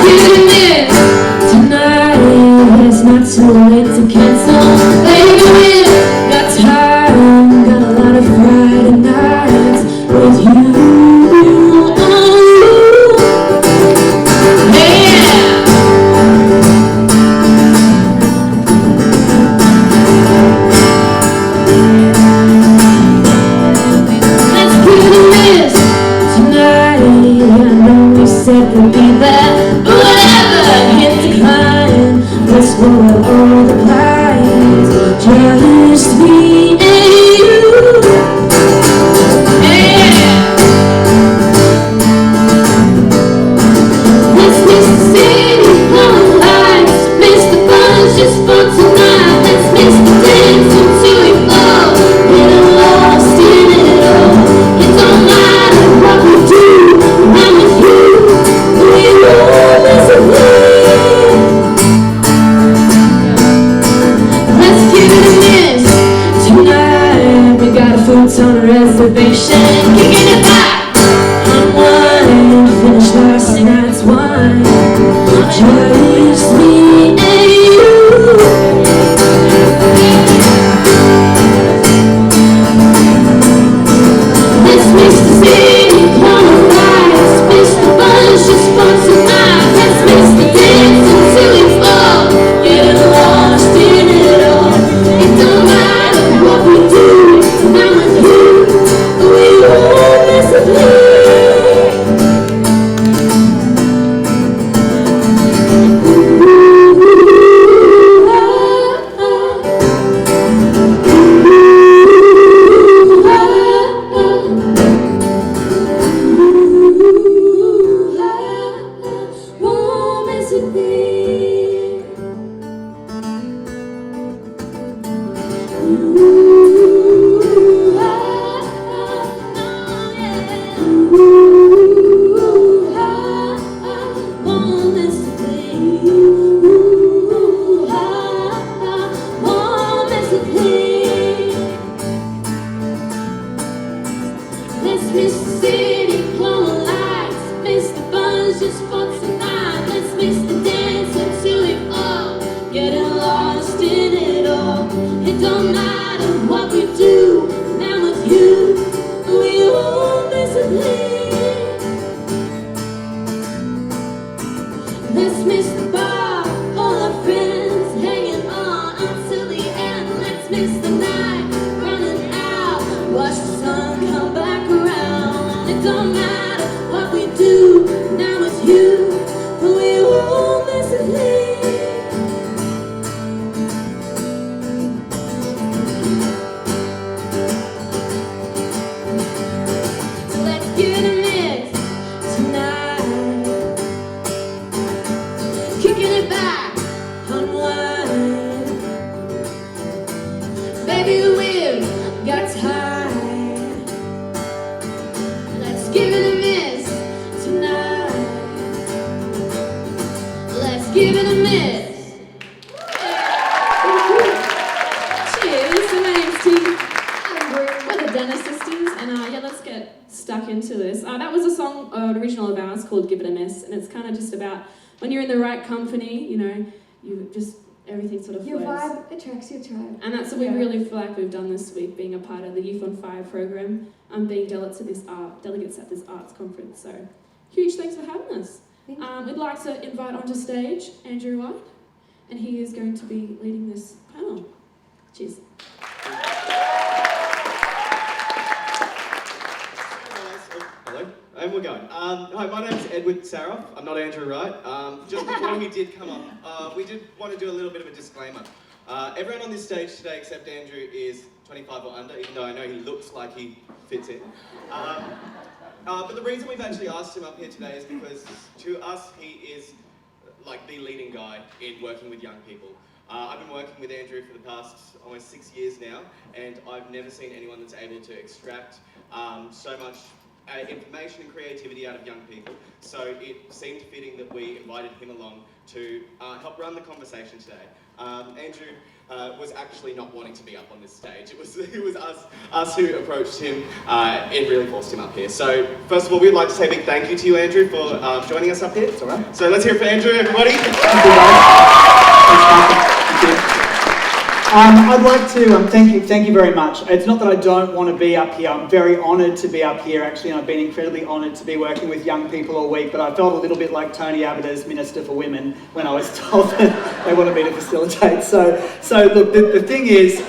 give it a miss. Tonight it's not too late to cancel. Baby, we've got time, got a lot of Friday nights with you. Said we'll be there, but whatever, hit decline. Let's go out all the lines, just me and you. Yeah. Let's miss the city, blowing lights, miss the buzz just for tonight. Let's miss the dance until we fall, getting lost in it all. It don't matter what we do, I'm with you. Let's give it a miss. Tonight we got a futon reservation. Kicking it back, unwind, finish last night's wine. Just me and you. Let's miss the city, color lights, miss the buzz just for tonight. Let's miss the dance until we fall, getting lost in it all. It don't matter what we do, I'm with you. We won't miss a thing. Let's miss the city, glowing lights, miss the buzz just for tonight. Let's miss the dance until we fall, getting lost in it all. It don't matter what we do, I'm with you. We won't miss a thing. Let's miss the bar, all our friends hanging on until the end. Let's miss the night, running out, watch the sun come back around. It don't matter what we do, now it's you. We won't miss a thing. So let's give it a miss tonight. Kicking it back, unwind. Baby, we've got time. Let's give it a miss tonight. Let's give it a miss. Cheers. So my name's T. We're the Dennis sisters, and yeah, let's get stuck into this. That was a song, an original of ours called "Give It a Miss," and it's kind of just about when you're in the right company, you know, you just everything sort of flows. Your vibe attracts your tribe. And that's what we really feel like we've done this week, being a part of the Youth on Fire program, being delegates at this arts conference. So, huge thanks for having us. We'd like to invite onto stage Andrew White, and he is going to be leading this panel. Cheers. Hello, and we're going. Hi, my name's Edward Saroff. I'm not Andrew Wright. Just before he did come up, we did want to do a little bit of a disclaimer. Everyone on this stage today except Andrew is 25 or under, even though I know he looks like he fits in. But the reason we've actually asked him up here today is because to us he is like the leading guy in working with young people. I've been working with Andrew for the past almost 6 years now, and I've never seen anyone that's able to extract so much information and creativity out of young people. So it seemed fitting that we invited him along to help run the conversation today. Andrew was actually not wanting to be up on this stage. It was us who approached him and really forced him up here. So first of all, we'd like to say a big thank you to you, Andrew, for joining us up here. It's all right. So let's hear it for Andrew, everybody. Thank you, guys. Thank you. I'd like to thank you very much. It's not that I don't want to be up here. I'm very honoured to be up here, actually, and I've been incredibly honoured to be working with young people all week, but I felt a little bit like Tony Abbott, Minister for Women, when I was told that they wanted me to facilitate. So look, the thing is,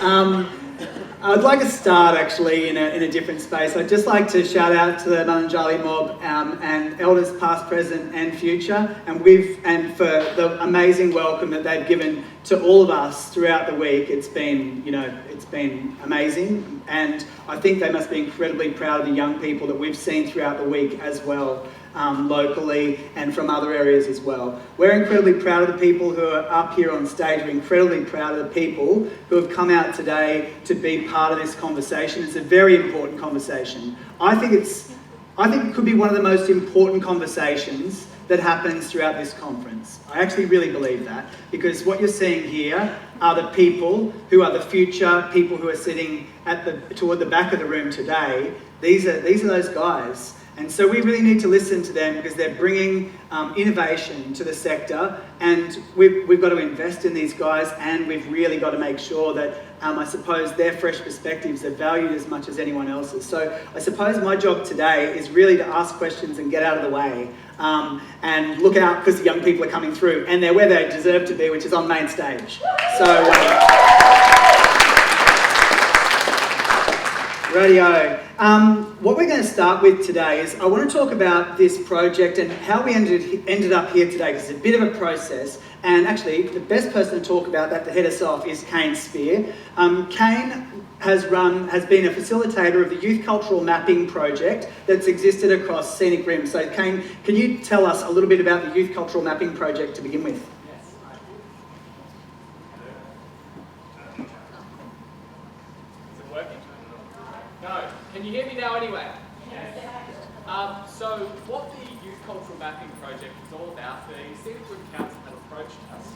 I'd like to start actually in a different space. I'd just like to shout out to the Mununjali mob and elders past, present and future, and for the amazing welcome that they've given to all of us throughout the week. It's been amazing, and I think they must be incredibly proud of the young people that we've seen throughout the week as well. Locally and from other areas as well. We're incredibly proud of the people who are up here on stage. We're incredibly proud of the people who have come out today to be part of this conversation. It's a very important conversation. I think it could be one of the most important conversations that happens throughout this conference. I actually really believe that, because what you're seeing here are the people who are the future people who are sitting toward the back of the room today. These are those guys. And so we really need to listen to them, because they're bringing innovation to the sector, and we've got to invest in these guys, and we've really got to make sure that I suppose their fresh perspectives are valued as much as anyone else's. So I suppose my job today is really to ask questions and get out of the way, and look out, because the young people are coming through, and they're where they deserve to be, which is on main stage. So radio. What we're going to start with today is I want to talk about this project and how we ended up here today, because it's a bit of a process. And actually, the best person to talk about that to head us off is Kane Spear. Kane has been a facilitator of the Youth Cultural Mapping project that's existed across Scenic Rim. So Kane, can you tell us a little bit about the Youth Cultural Mapping project to begin with? No. Can you hear me now anyway? Yes. So what the Youth Cultural Mapping Project is all about, the Scenic Rim Council had approached us,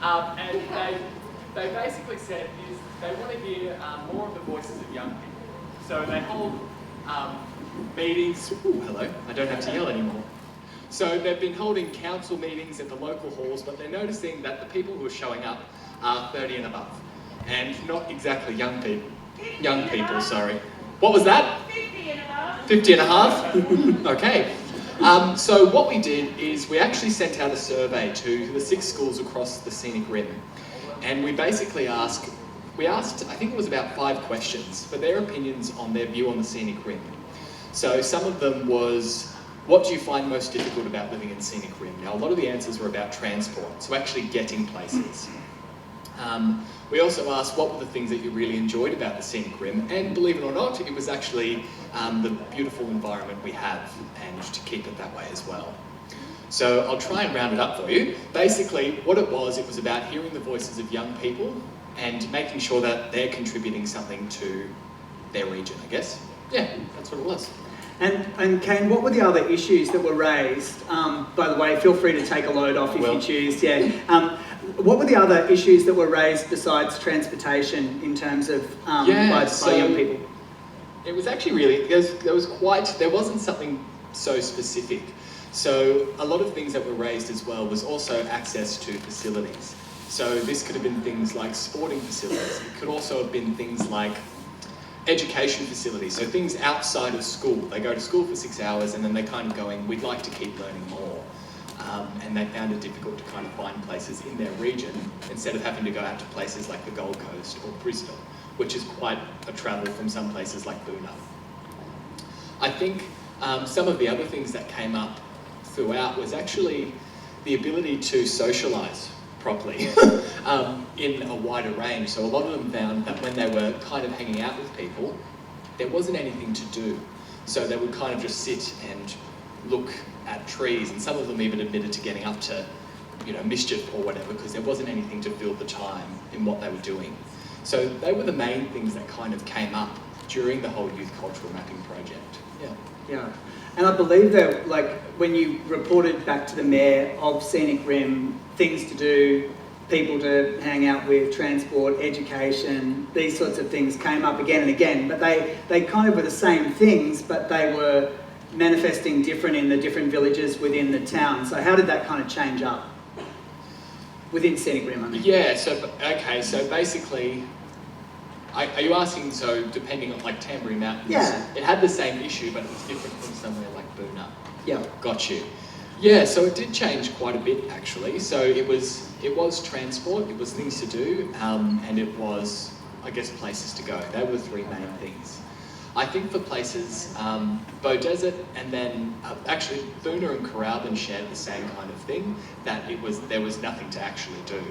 and they basically said is they want to hear more of the voices of young people. So they hold meetings. Ooh, hello. I don't have to yell anymore. So they've been holding council meetings at the local halls, but they're noticing that the people who are showing up are 30 and above, and not exactly young people. Young people, sorry. What was that? 50 and a half. 50 and a half? Okay. So what we did is we actually sent out a survey to the 6 schools across the Scenic Rim. And we basically asked, I think it was about 5 questions for their opinions on their view on the Scenic Rim. So some of them was, what do you find most difficult about living in Scenic Rim? Now, a lot of the answers were about transport, so actually getting places. We also asked what were the things that you really enjoyed about the Scenic Rim, and believe it or not, it was actually the beautiful environment we have, and to keep it that way as well. So I'll try and round it up for you. Basically, what it was about hearing the voices of young people and making sure that they're contributing something to their region, I guess. Yeah, that's what it was. And Kane, what were the other issues that were raised? By the way, feel free to take a load off if you choose. Yeah. What were the other issues that were raised besides transportation in terms of by young people? It was actually really, there wasn't something so specific. So a lot of things that were raised as well was also access to facilities. So this could have been things like sporting facilities. It could also have been things like education facilities, so things outside of school. They go to school for 6 hours and then they're kind of going, we'd like to keep learning more. And they found it difficult to kind of find places in their region instead of having to go out to places like the Gold Coast or Bristol, which is quite a travel from some places like Boonah. I think some of the other things that came up throughout was actually the ability to socialise properly in a wider range. So a lot of them found that when they were kind of hanging out with people, there wasn't anything to do. So they would kind of just sit and look at trees, and some of them even admitted to getting up to, mischief or whatever, because there wasn't anything to fill the time in what they were doing. So they were the main things that kind of came up during the whole Youth Cultural Mapping project. Yeah. Yeah. And I believe that, like, when you reported back to the Mayor of Scenic Rim, things to do, people to hang out with, transport, education, these sorts of things came up again and again, but they kind of were the same things, but they were manifesting different in the different villages within the town. So how did that kind of change up within Scenic Rim? I mean? Yeah, so basically, are you asking, so depending on like Tambury Mountains, Yeah. it had the same issue, but it was different from somewhere like Boona. Yeah. Got you. Yeah, so it did change quite a bit actually. So it was transport, it was things to do, and it was, I guess, places to go. They were the three main things. I think for places, Bow Desert and then actually Boona and Carrabin shared the same kind of thing, that there was nothing to actually do.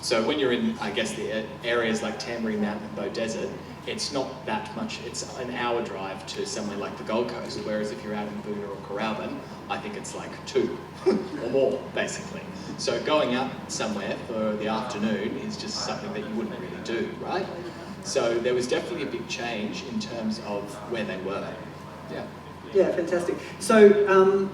So when you're in, I guess, the areas like Tambury Mountain and Bow Desert, it's not that much, it's an hour drive to somewhere like the Gold Coast, whereas if you're out in Boona or Carrabin, I think it's like 2 or more, basically. So going out somewhere for the afternoon is just something that you wouldn't really do, right? So there was definitely a big change in terms of where they were. Yeah. Yeah, fantastic. So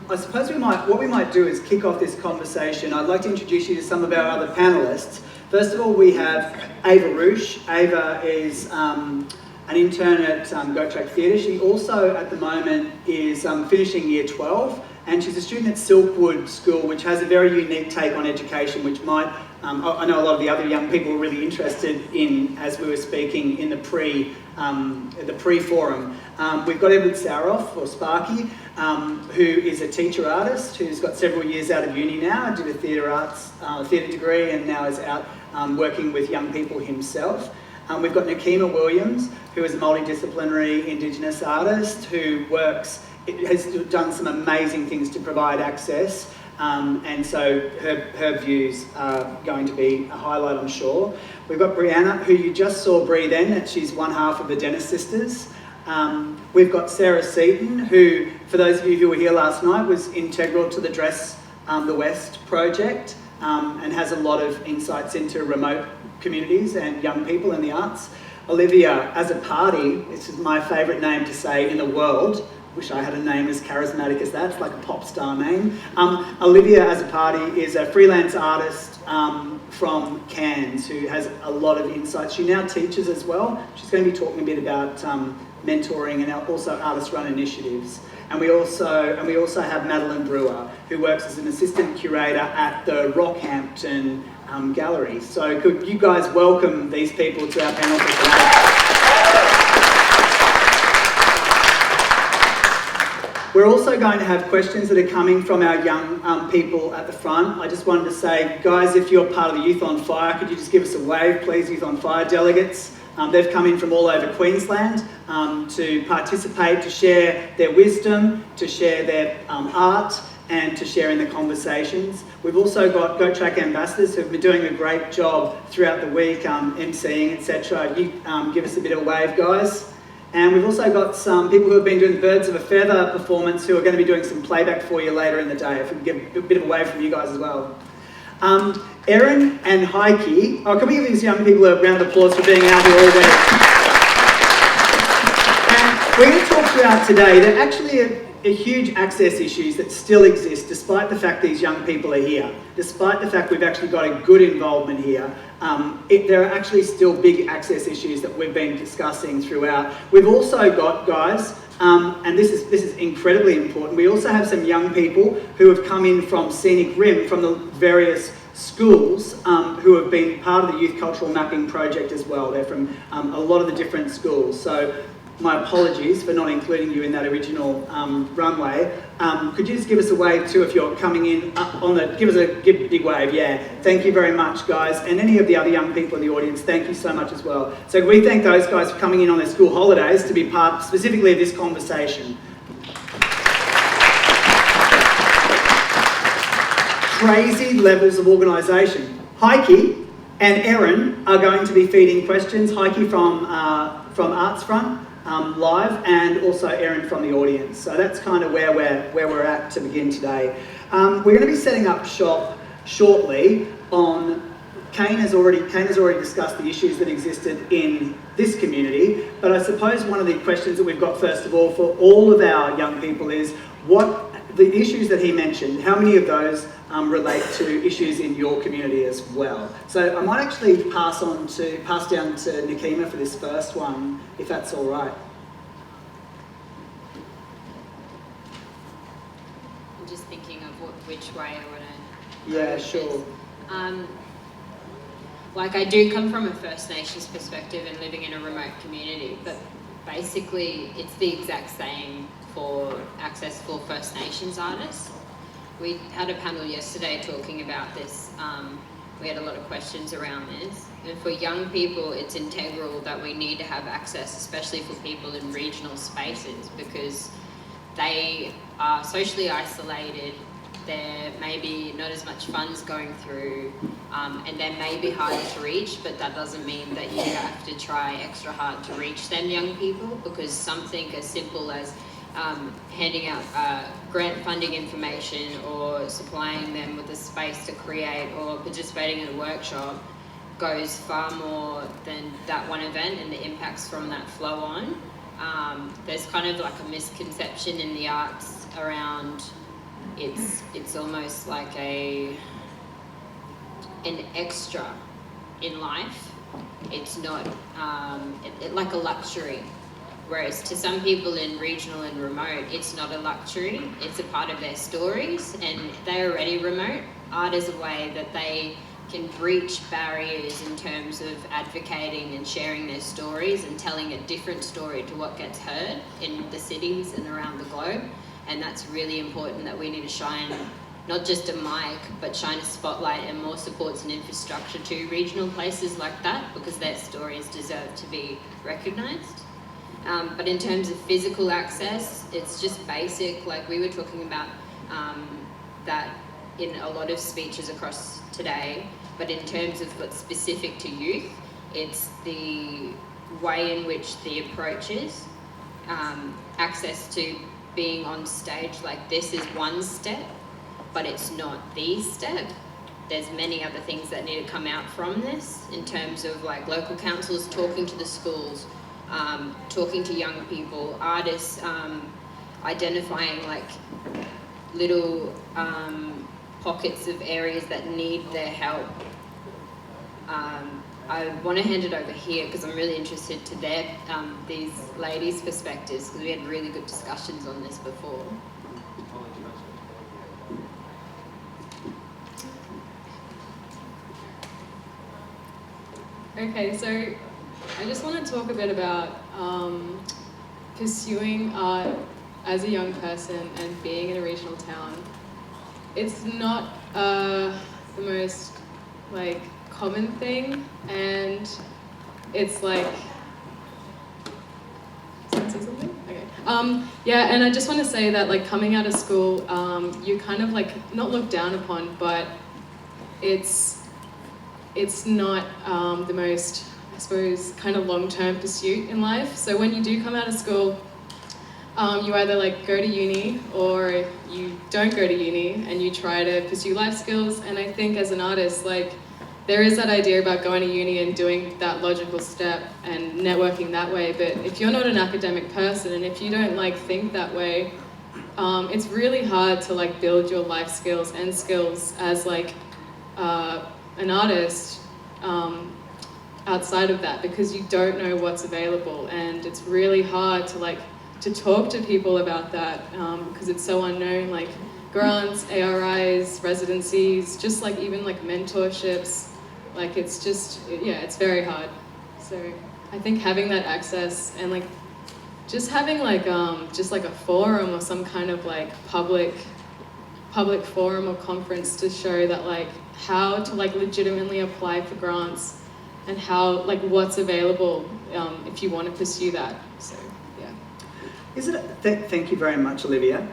I suppose what we might do is kick off this conversation. I'd like to introduce you to some of our other panellists. First of all, we have Ava Roosh. Ava is an intern at Goat Track Theatre. She also, at the moment, is finishing Year 12, and she's a student at Silkwood School, which has a very unique take on education, which might, I know a lot of the other young people were really interested in, as we were speaking in the pre-forum. We've got Edward Saroff, or Sparky, who is a teacher artist who's got several years out of uni now, did a theatre degree, and now is out working with young people himself. We've got Nakima Williams, who is a multidisciplinary Indigenous artist who has done some amazing things to provide access, and so her views are going to be a highlight, I'm sure. We've got Brianna, who you just saw breathe in, and she's one half of the Dennis Sisters. We've got Sarah Seaton, who, for those of you who were here last night, was integral to the Dress the West project, and has a lot of insights into remote communities and young people in the arts. Olivia, as a party, this is my favourite name to say in the world. Wish I had a name as charismatic as that. It's like a pop star name. Olivia, as a party, is a freelance artist from Cairns who has a lot of insights. She now teaches as well. She's going to be talking a bit about mentoring and also artist-run initiatives. And we also have Madeline Brewer, who works as an assistant curator at the Rockhampton Gallery. So could you guys welcome these people to our panel for today? We're also going to have questions that are coming from our young people at the front. I just wanted to say, guys, if you're part of the Youth on Fire, could you just give us a wave, please, Youth on Fire delegates? They've come in from all over Queensland to participate, to share their wisdom, to share their art, and to share in the conversations. We've also got Goat Track ambassadors who've been doing a great job throughout the week, emceeing, etc. You give us a bit of a wave, guys. And we've also got some people who have been doing the Birds of a Feather performance who are going to be doing some playback for you later in the day. If we can get a bit of a wave from you guys as well. Erin and Heike, can we give these young people a round of applause for being out here all day? And we're going to talk throughout today that actually are huge access issues that still exist despite the fact these young people are here. Despite the fact we've actually got a good involvement here, there are actually still big access issues that we've been discussing throughout. We've also got, guys, and this is incredibly important, we also have some young people who have come in from Scenic Rim, from the various schools who have been part of the Youth Cultural Mapping Project as well. They're from a lot of the different schools. So my apologies for not including you in that original runway. Could you just give us a wave too if you're coming in give a big wave, yeah. Thank you very much, guys. And any of the other young people in the audience, thank you so much as well. So we thank those guys for coming in on their school holidays to be part specifically of this conversation. Crazy levels of organisation. Heike and Erin are going to be feeding questions. Heike from Arts Front. Live, and also Erin from the audience. So that's kind of where we're at to begin today. We're going to be setting up shop shortly on Kane has already discussed the issues that existed in this community, but I suppose one of the questions that we've got first of all for all of our young people is what the issues that he mentioned, how many of those relate to issues in your community as well? So I might actually pass down to Nikima for this first one, if that's all right. I'm just thinking of which way I want to. Yeah, sure. Like I do come from a First Nations perspective and living in a remote community, but basically it's the exact same for access for First Nations artists. We had a panel yesterday talking about this. We had a lot of questions around this. And for young people, it's integral that we need to have access, especially for people in regional spaces, because they are socially isolated. There may be not as much funds going through, and they may be harder to reach, but that doesn't mean that you have to try extra hard to reach them young people, because something as simple as handing out grant funding information or supplying them with a space to create or participating in a workshop goes far more than that one event and the impacts from that flow on. There's kind of like a misconception in the arts around it's almost like an extra in life. It's not like a luxury. Whereas to some people in regional and remote, it's not a luxury, it's a part of their stories, and they're already remote. Art is a way that they can breach barriers in terms of advocating and sharing their stories and telling a different story to what gets heard in the cities and around the globe. And that's really important, that we need to shine not just a mic, but shine a spotlight and more supports and infrastructure to regional places like that, because their stories deserve to be recognised. But in terms of physical access, it's just basic, like we were talking about that in a lot of speeches across today, but in terms of what's specific to youth, it's the way in which the approach is. Access to being on stage like this is one step, but it's not the step. There's many other things that need to come out from this in terms of like local councils talking to the schools, talking to young people, artists identifying like little pockets of areas that need their help. I want to hand it over here because I'm really interested to these ladies' perspectives, because we had really good discussions on this before. Okay, so I just want to talk a bit about pursuing art as a young person and being in a regional town. It's not the most like common thing, and it's like, can I say something? Okay. Yeah, and I just want to say that like coming out of school, you kind of like not looked down upon, but it's not the most, I suppose, kind of long-term pursuit in life. So when you do come out of school, you either like go to uni or you don't go to uni and you try to pursue life skills. And I think as an artist, like there is that idea about going to uni and doing that logical step and networking that way. But if you're not an academic person and if you don't like think that way, it's really hard to like build your life skills and skills as like an artist outside of that, because you don't know what's available, and it's really hard to talk to people about that because it's so unknown, like grants, ARIs, residencies, just like even like mentorships, like it's just, yeah, it's very hard. So I think having that access and like just having like just like a forum or some kind of like public forum or conference to show that like how to like legitimately apply for grants and how like what's available if you want to pursue that. So yeah. Is it? Thank you very much, Olivia.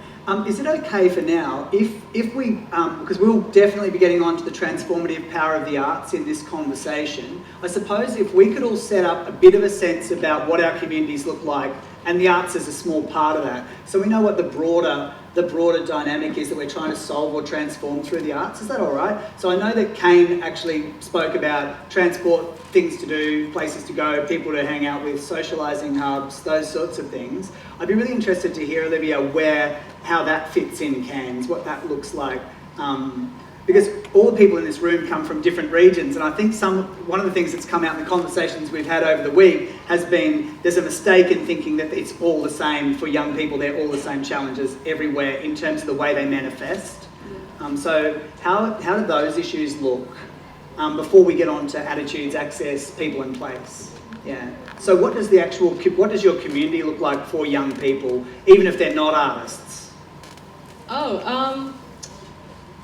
Is it okay for now if we, because we'll definitely be getting on to the transformative power of the arts in this conversation, I suppose if we could all set up a bit of a sense about what our communities look like, and the arts is a small part of that, so we know what the broader the broader dynamic is that we're trying to solve or transform through the arts. Is that all right? So I know that Kane actually spoke about transport, things to do, places to go, people to hang out with, socialising hubs, those sorts of things. I'd be really interested to hear, Olivia, how that fits in Cairns, what that looks like. Because all the people in this room come from different regions, and I think one of the things that's come out in the conversations we've had over the week has been there's a mistake in thinking that it's all the same for young people. They're all the same challenges everywhere in terms of the way they manifest. So how do those issues look before we get on to attitudes, access, people and place? Yeah. So what does your community look like for young people, even if they're not artists?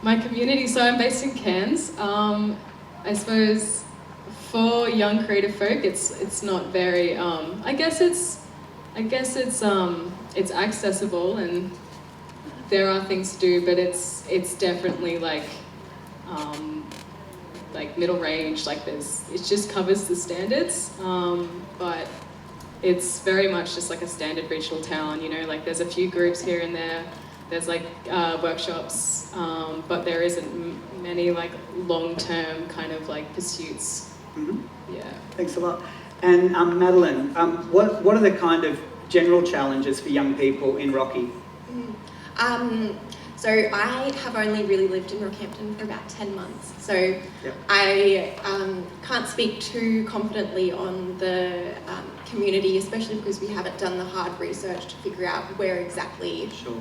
My community, so I'm based in Cairns. I suppose for young creative folk, it's not very. I guess it's accessible and there are things to do, but it's definitely like middle range. Like it just covers the standards, but it's very much just like a standard regional town. You know, like there's a few groups here and there. There's like workshops, but there isn't many like long-term kind of like pursuits. Mm-hmm. Yeah. Thanks a lot. And Madeline, what are the kind of general challenges for young people in Rocky? So I have only really lived in Rockhampton for about 10 months. So Yep. I can't speak too confidently on the community, especially because we haven't done the hard research to figure out where exactly Sure.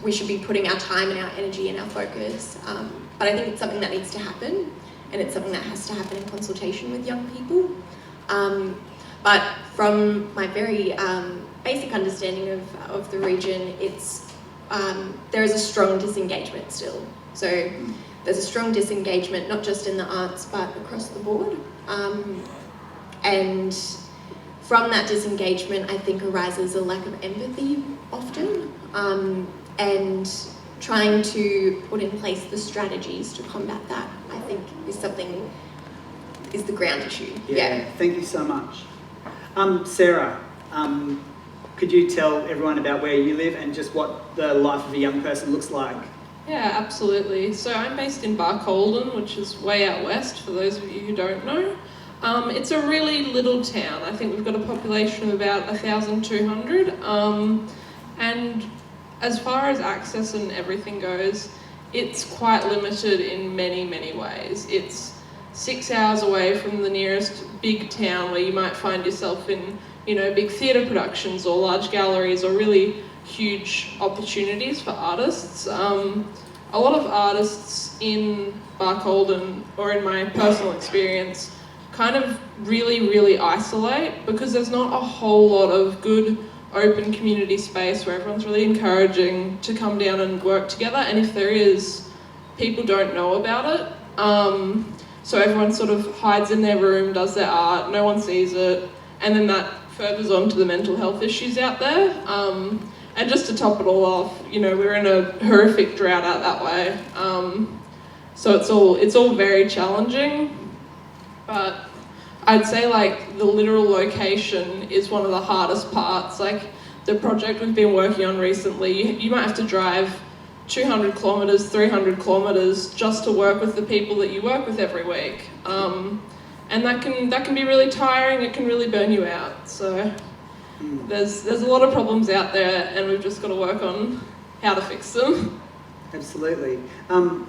we should be putting our time and our energy and our focus. But I think it's something that needs to happen, and it's something that has to happen in consultation with young people. But from my very basic understanding of the region, there is a strong disengagement still. So there's a strong disengagement, not just in the arts, but across the board. And from that disengagement, I think arises a lack of empathy often, and trying to put in place the strategies to combat that, I think, is the ground issue. Yeah. Thank you so much. Sarah, could you tell everyone about where you live and just what the life of a young person looks like? Yeah, absolutely. So I'm based in Barcaldine, which is way out west, for those of you who don't know. It's a really little town. I think we've got a population of about 1,200. And as far as access and everything goes, it's quite limited in many, many ways. It's 6 hours away from the nearest big town where you might find yourself in, big theatre productions or large galleries or really huge opportunities for artists. A lot of artists in Barcaldine, or in my personal experience, kind of really, really isolate because there's not a whole lot of good open community space where everyone's really encouraging to come down and work together, and if there is, people don't know about it. So everyone sort of hides in their room, does their art, no one sees it, and then that furthers on to the mental health issues out there. And just to top it all off, we're in a horrific drought out that way. So it's all very challenging, but I'd say like the literal location is one of the hardest parts. Like the project we've been working on recently, you might have to drive 200 kilometres, 300 kilometres just to work with the people that you work with every week. And that can be really tiring, it can really burn you out. So there's a lot of problems out there and we've just got to work on how to fix them. Absolutely.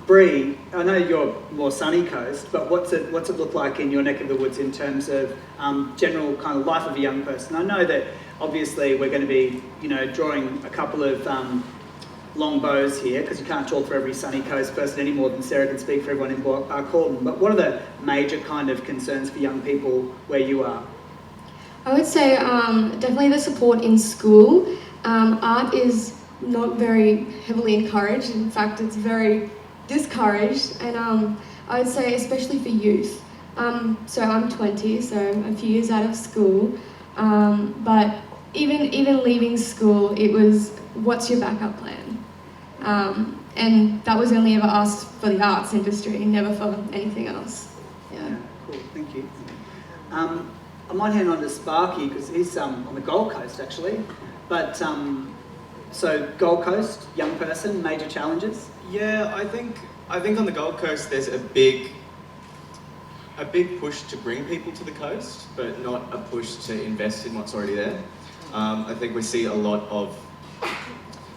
Bree, I know you're more sunny coast, but what's it look like in your neck of the woods in terms of general kind of life of a young person? I know that obviously we're going to be, drawing a couple of long bows here because you can't talk for every sunny coast person any more than Sarah can speak for everyone in Barcaldine. But what are the major kind of concerns for young people where you are? I would say definitely the support in school. Art is not very heavily encouraged. In fact, it's very discouraged. And I would say especially for youth. So I'm 20, so I'm a few years out of school. But even leaving school, it was, what's your backup plan? And that was only ever asked for the arts industry, never for anything else. Yeah. Cool, thank you. I might hand on to Sparky because he's on the Gold Coast actually. But So Gold Coast, young person, major challenges? Yeah, I think on the Gold Coast there's a big push to bring people to the coast, but not a push to invest in what's already there. I think we see a lot of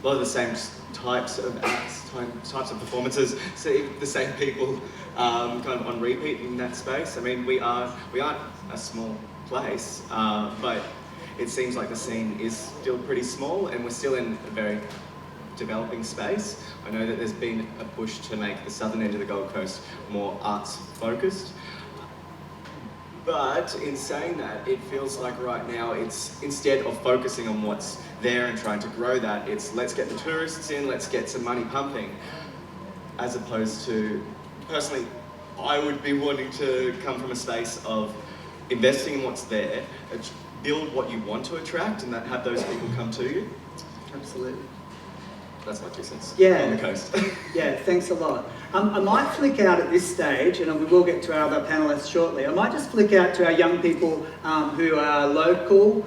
the same types of acts, types of performances, see the same people kind of on repeat in that space. I mean, we aren't a small place, but it seems like the scene is still pretty small, and we're still in a very developing space. I know that there's been a push to make the southern end of the Gold Coast more arts focused. But in saying that, it feels like right now it's, instead of focusing on what's there and trying to grow that, it's let's get the tourists in, let's get some money pumping. As opposed to, personally, I would be wanting to come from a space of investing in what's there, build what you want to attract, and have those people come to you. Absolutely. That's my 2 cents. Yeah. On the coast. Yeah, thanks a lot. I might flick out at this stage, and we will get to our other panellists shortly. I might just flick out to our young people who are local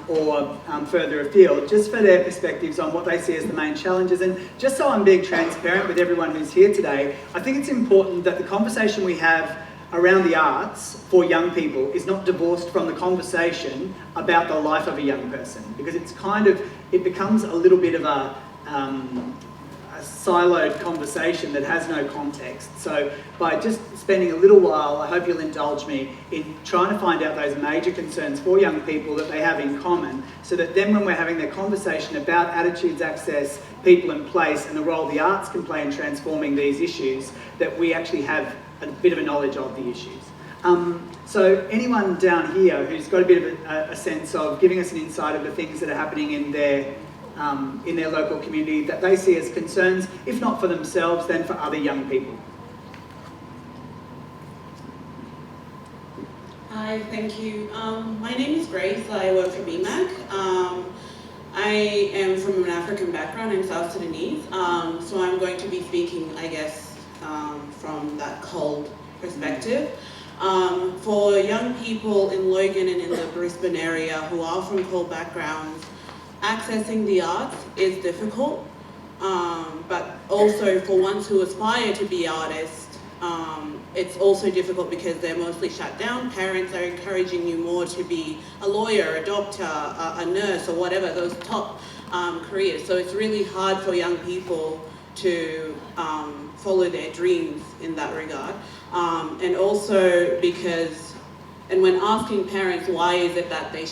or further afield, just for their perspectives on what they see as the main challenges. And just so I'm being transparent with everyone who's here today, I think it's important that the conversation we have around the arts for young people is not divorced from the conversation about the life of a young person, because it's it becomes a little bit of a siloed conversation that has no context. So by just spending a little while, I hope you'll indulge me in trying to find out those major concerns for young people that they have in common, so that then when we're having the conversation about attitudes, access, people and place, and the role the arts can play in transforming these issues, that we actually have a bit of a knowledge of the issues. So anyone down here who's got a bit of a sense of giving us an insight of the things that are happening in their local community that they see as concerns, if not for themselves, then for other young people. Hi, thank you. My name is Grace. I work for BMAC. I am from an African background. I'm South Sudanese. So I'm going to be speaking, I guess, from that cold perspective. For young people in Logan and in the Brisbane area who are from cold backgrounds, accessing the arts is difficult, but also for ones who aspire to be artists, it's also difficult because they're mostly shut down. Parents are encouraging you more to be a lawyer, a doctor, a nurse, or whatever, those top careers. So it's really hard for young people to follow their dreams in that regard. And also because, and when asking parents why is it that they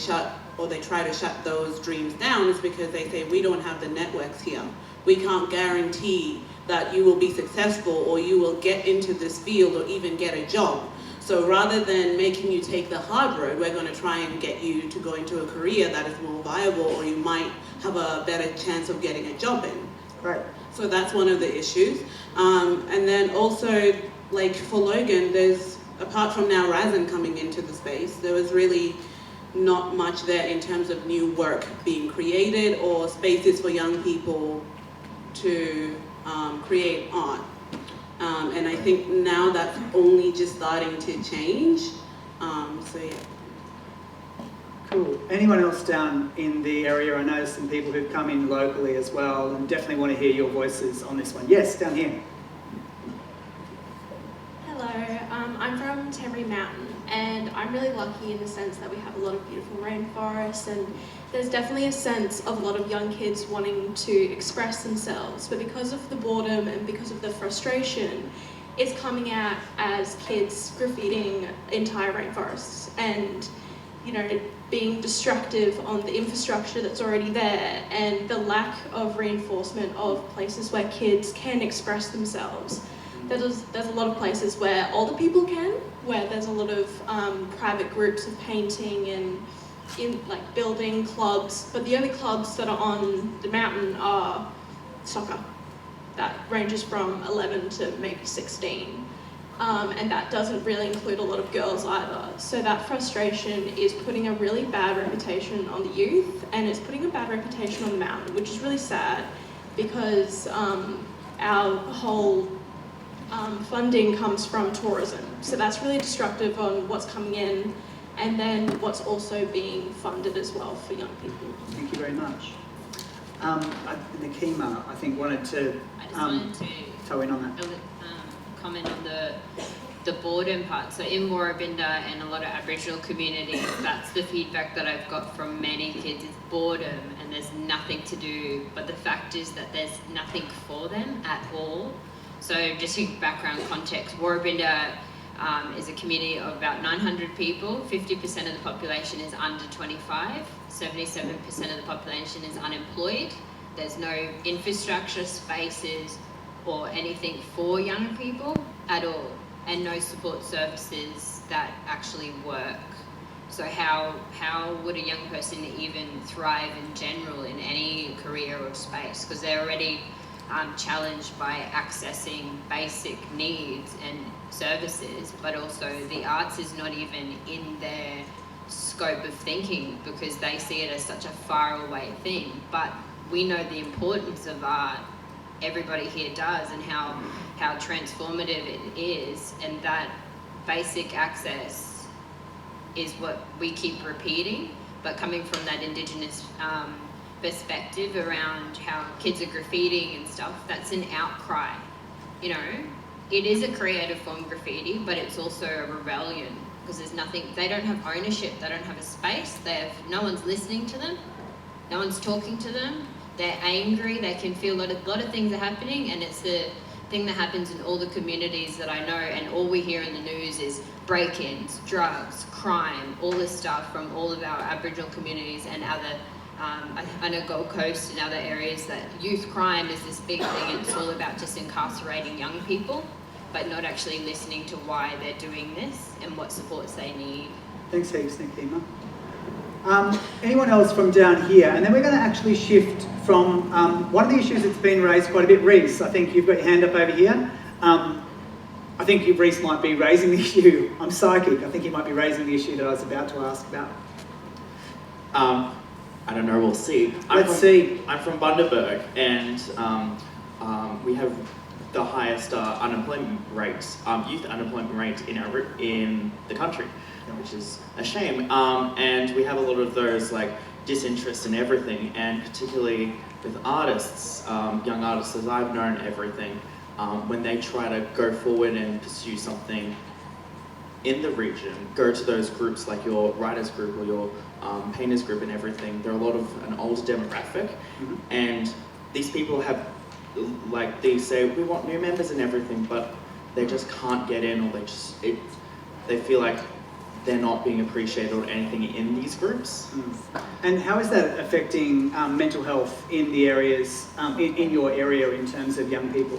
try to shut those dreams down, is because they say, we don't have the networks here. We can't guarantee that you will be successful or you will get into this field or even get a job. So rather than making you take the hard road, we're going to try and get you to go into a career that is more viable, or you might have a better chance of getting a job in. Right. So that's one of the issues. And then also, like for Logan, there's, apart from now Razin coming into the space, there was really not much there in terms of new work being created or spaces for young people to create art. And I think now that's only just starting to change. So yeah. Cool. Anyone else down in the area? I know some people who've come in locally as well, and definitely want to hear your voices on this one. Yes, down here. Hello, I'm from Tembury Mountain, and I'm really lucky in the sense that we have a lot of beautiful rainforests, and there's definitely a sense of a lot of young kids wanting to express themselves, but because of the boredom and because of the frustration, it's coming out as kids graffitiing entire rainforests and, you know, being destructive on the infrastructure that's already there, and the lack of reinforcement of places where kids can express themselves. There's a lot of places where older people can, where there's a lot of private groups of painting and in like building clubs, but the only clubs that are on the mountain are soccer. That ranges from 11 to maybe 16. And that doesn't really include a lot of girls either. So that frustration is putting a really bad reputation on the youth, and it's putting a bad reputation on the mountain, which is really sad because our whole funding comes from tourism. So that's really destructive on what's coming in and then what's also being funded as well for young people. Thank you very much. Nakima, I think, wanted to I just wanted to toe in on that. comment on the boredom part. So in Warrabinda and a lot of Aboriginal communities, that's the feedback that I've got from many kids is boredom, and there's nothing to do. But the fact is that there's nothing for them at all. So just in background context, Warrabinda is a community of about 900 people. 50% of the population is under 25. 77% of the population is unemployed. There's no infrastructure, spaces, or anything for young people at all, and no support services that actually work. So how would a young person even thrive in general in any career or space? Because they're already challenged by accessing basic needs and services, but also the arts is not even in their scope of thinking because they see it as such a far away thing. But we know the importance of art, everybody here does, and how transformative it is, and that basic access is what we keep repeating, but coming from that Indigenous perspective around how kids are graffitiing and stuff, that's an outcry. You know, it is a creative form, graffiti, but it's also a rebellion because there's nothing, they don't have ownership, they don't have a space, no one's listening to them, no one's talking to them, they're angry, they can feel a lot of things are happening, and it's the thing that happens in all the communities that I know, and all we hear in the news is break-ins, drugs, crime, all this stuff from all of our Aboriginal communities and other, I know Gold Coast and other areas, that youth crime is this big thing, and it's all about just incarcerating young people, but not actually listening to why they're doing this and what supports they need. Thanks heaps, Nakima. Anyone else from down here? And then we're going to actually shift from one of the issues that's been raised quite a bit. Reese, I think you've got your hand up over here. I think Reese might be raising the issue. I'm psychic. I think you might be raising the issue that I was about to ask about. I don't know, we'll see. Let's see. I'm from Bundaberg, and we have the highest unemployment rate, youth unemployment rate in the country, which is a shame. And we have a lot of those like disinterest in everything, and particularly with artists, young artists as I've known everything, when they try to go forward and pursue something in the region, go to those groups like your writers group or your painters group and everything. They're a lot of an older demographic, and these people have, like, they say we want new members and everything, but they just can't get in, or they feel like they're not being appreciated or anything in these groups. And how is that affecting mental health in the areas, in your area in terms of young people?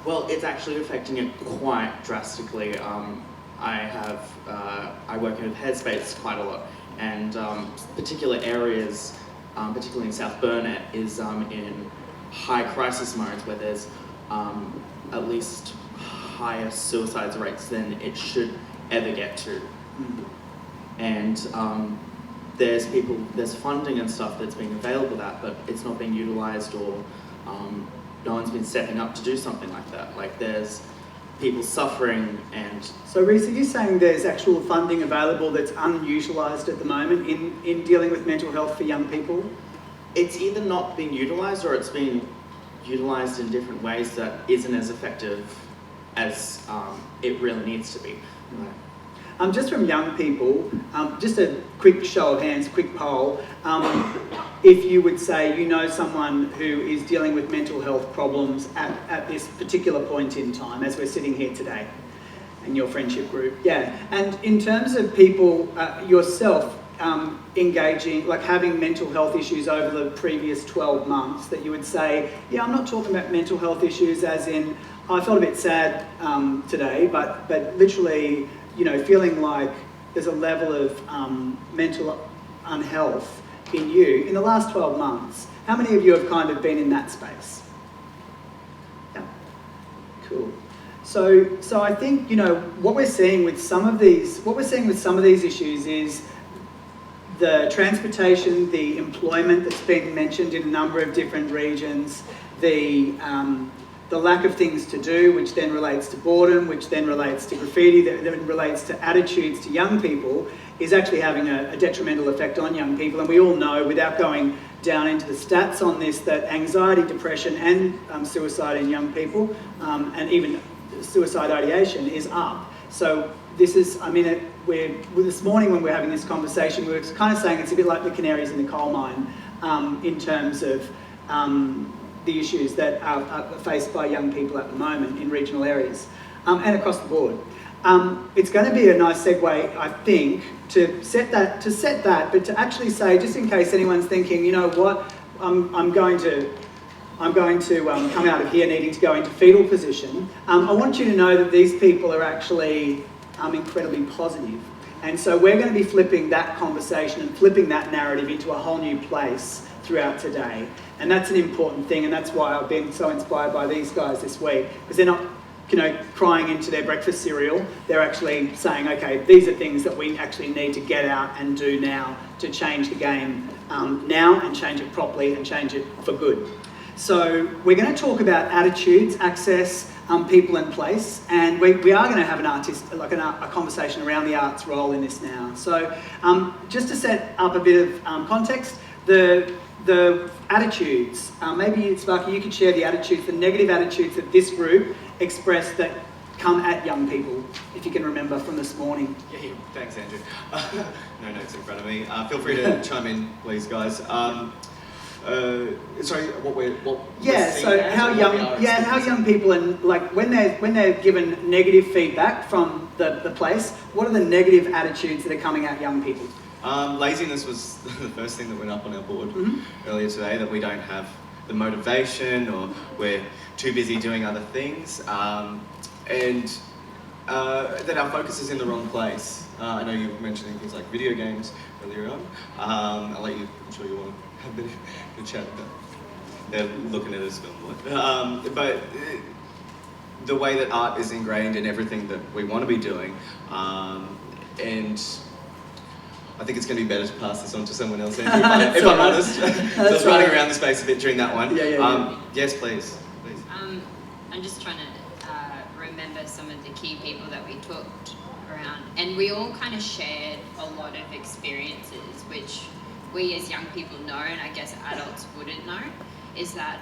Well, it's actually affecting it quite drastically. I work with Headspace quite a lot, and particular areas, particularly in South Burnett, is in high crisis modes where there's at least higher suicide rates than it should ever get to. And there's funding and stuff that's being available for that, but it's not being utilised, or no one's been stepping up to do something like that. Like, there's people suffering. And so Reese, are you saying there's actual funding available that's unutilised at the moment in dealing with mental health for young people? It's either not being utilised, or it's being utilised in different ways that isn't as effective as it really needs to be. Right. Just from young people, just a quick show of hands, quick poll, if you would say you know someone who is dealing with mental health problems at this particular point in time, as we're sitting here today, in your friendship group. Yeah, and in terms of people, yourself, engaging, like having mental health issues over the previous 12 months, that you would say, yeah, I'm not talking about mental health issues as in, I felt a bit sad today, but literally, you know, feeling like there's a level of mental unhealth in you in the last 12 months. How many of you have kind of been in that space? Yeah, cool. So I think, you know, what we're seeing with some of these issues is the transportation, the employment that's been mentioned in a number of different regions, the lack of things to do, which then relates to boredom, which then relates to graffiti, that then relates to attitudes to young people, is actually having a detrimental effect on young people. And we all know, without going down into the stats on this, that anxiety, depression and suicide in young people, and even suicide ideation is up. So this is, I mean, this morning when we're having this conversation, we were kind of saying it's a bit like the canaries in the coal mine in terms of the issues that are faced by young people at the moment in regional areas and across the board. It's going to be a nice segue, I think, to set that, but to actually say, just in case anyone's thinking, you know what, I'm going to come out of here needing to go into fetal position. I want you to know that these people are actually incredibly positive. And so we're going to be flipping that conversation and flipping that narrative into a whole new place throughout today. And that's an important thing, and that's why I've been so inspired by these guys this week, because they're not, you know, crying into their breakfast cereal. They're actually saying, okay, these are things that we actually need to get out and do now to change the game now, and change it properly and change it for good. So we're going to talk about attitudes, access, people and place, and we are going to have a conversation around the arts' role in this now. So just to set up a bit of context, the attitudes, maybe Sparky, you could share the attitudes, the negative attitudes that this group expressed that come at young people, if you can remember from this morning. Yeah, thanks, Andrew. No notes in front of me. Feel free to chime in, please, guys. Sorry, how young people, and like when they're given negative feedback from the place, what are the negative attitudes that are coming at young people? Laziness was the first thing that went up on our board earlier today, that we don't have the motivation, or we're too busy doing other things, and that our focus is in the wrong place. I know you were mentioning things like video games earlier on. I'll let you, I'm sure you want to have a bit of a chat about. They're looking at us film, but the way that art is ingrained in everything that we want to be doing, and I think it's going to be better to pass this on to someone else, Andrew, if I'm honest. I was running around the space a bit during that one. Yes, please. I'm just trying to remember some of the key people that we talked around, and we all kind of shared a lot of experiences, which we as young people know, and I guess adults wouldn't know, is that,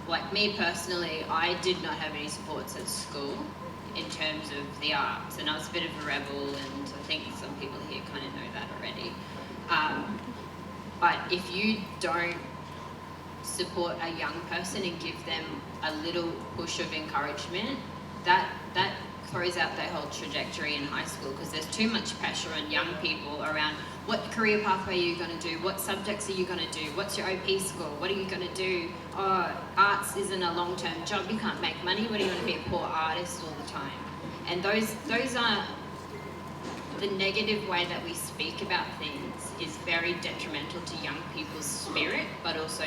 like me personally, I did not have any supports at school in terms of the arts, and I was a bit of a rebel, and I think some people here kind of know that already. But if you don't support a young person and give them a little push of encouragement, that throws out their whole trajectory in high school, because there's too much pressure on young people around what career pathway are you going to do, what subjects are you going to do, what's your OP score, what are you going to do, oh, arts isn't a long-term job, you can't make money, what are you going to be, a poor artist all the time? And those are the negative way that we speak about things is very detrimental to young people's spirit, but also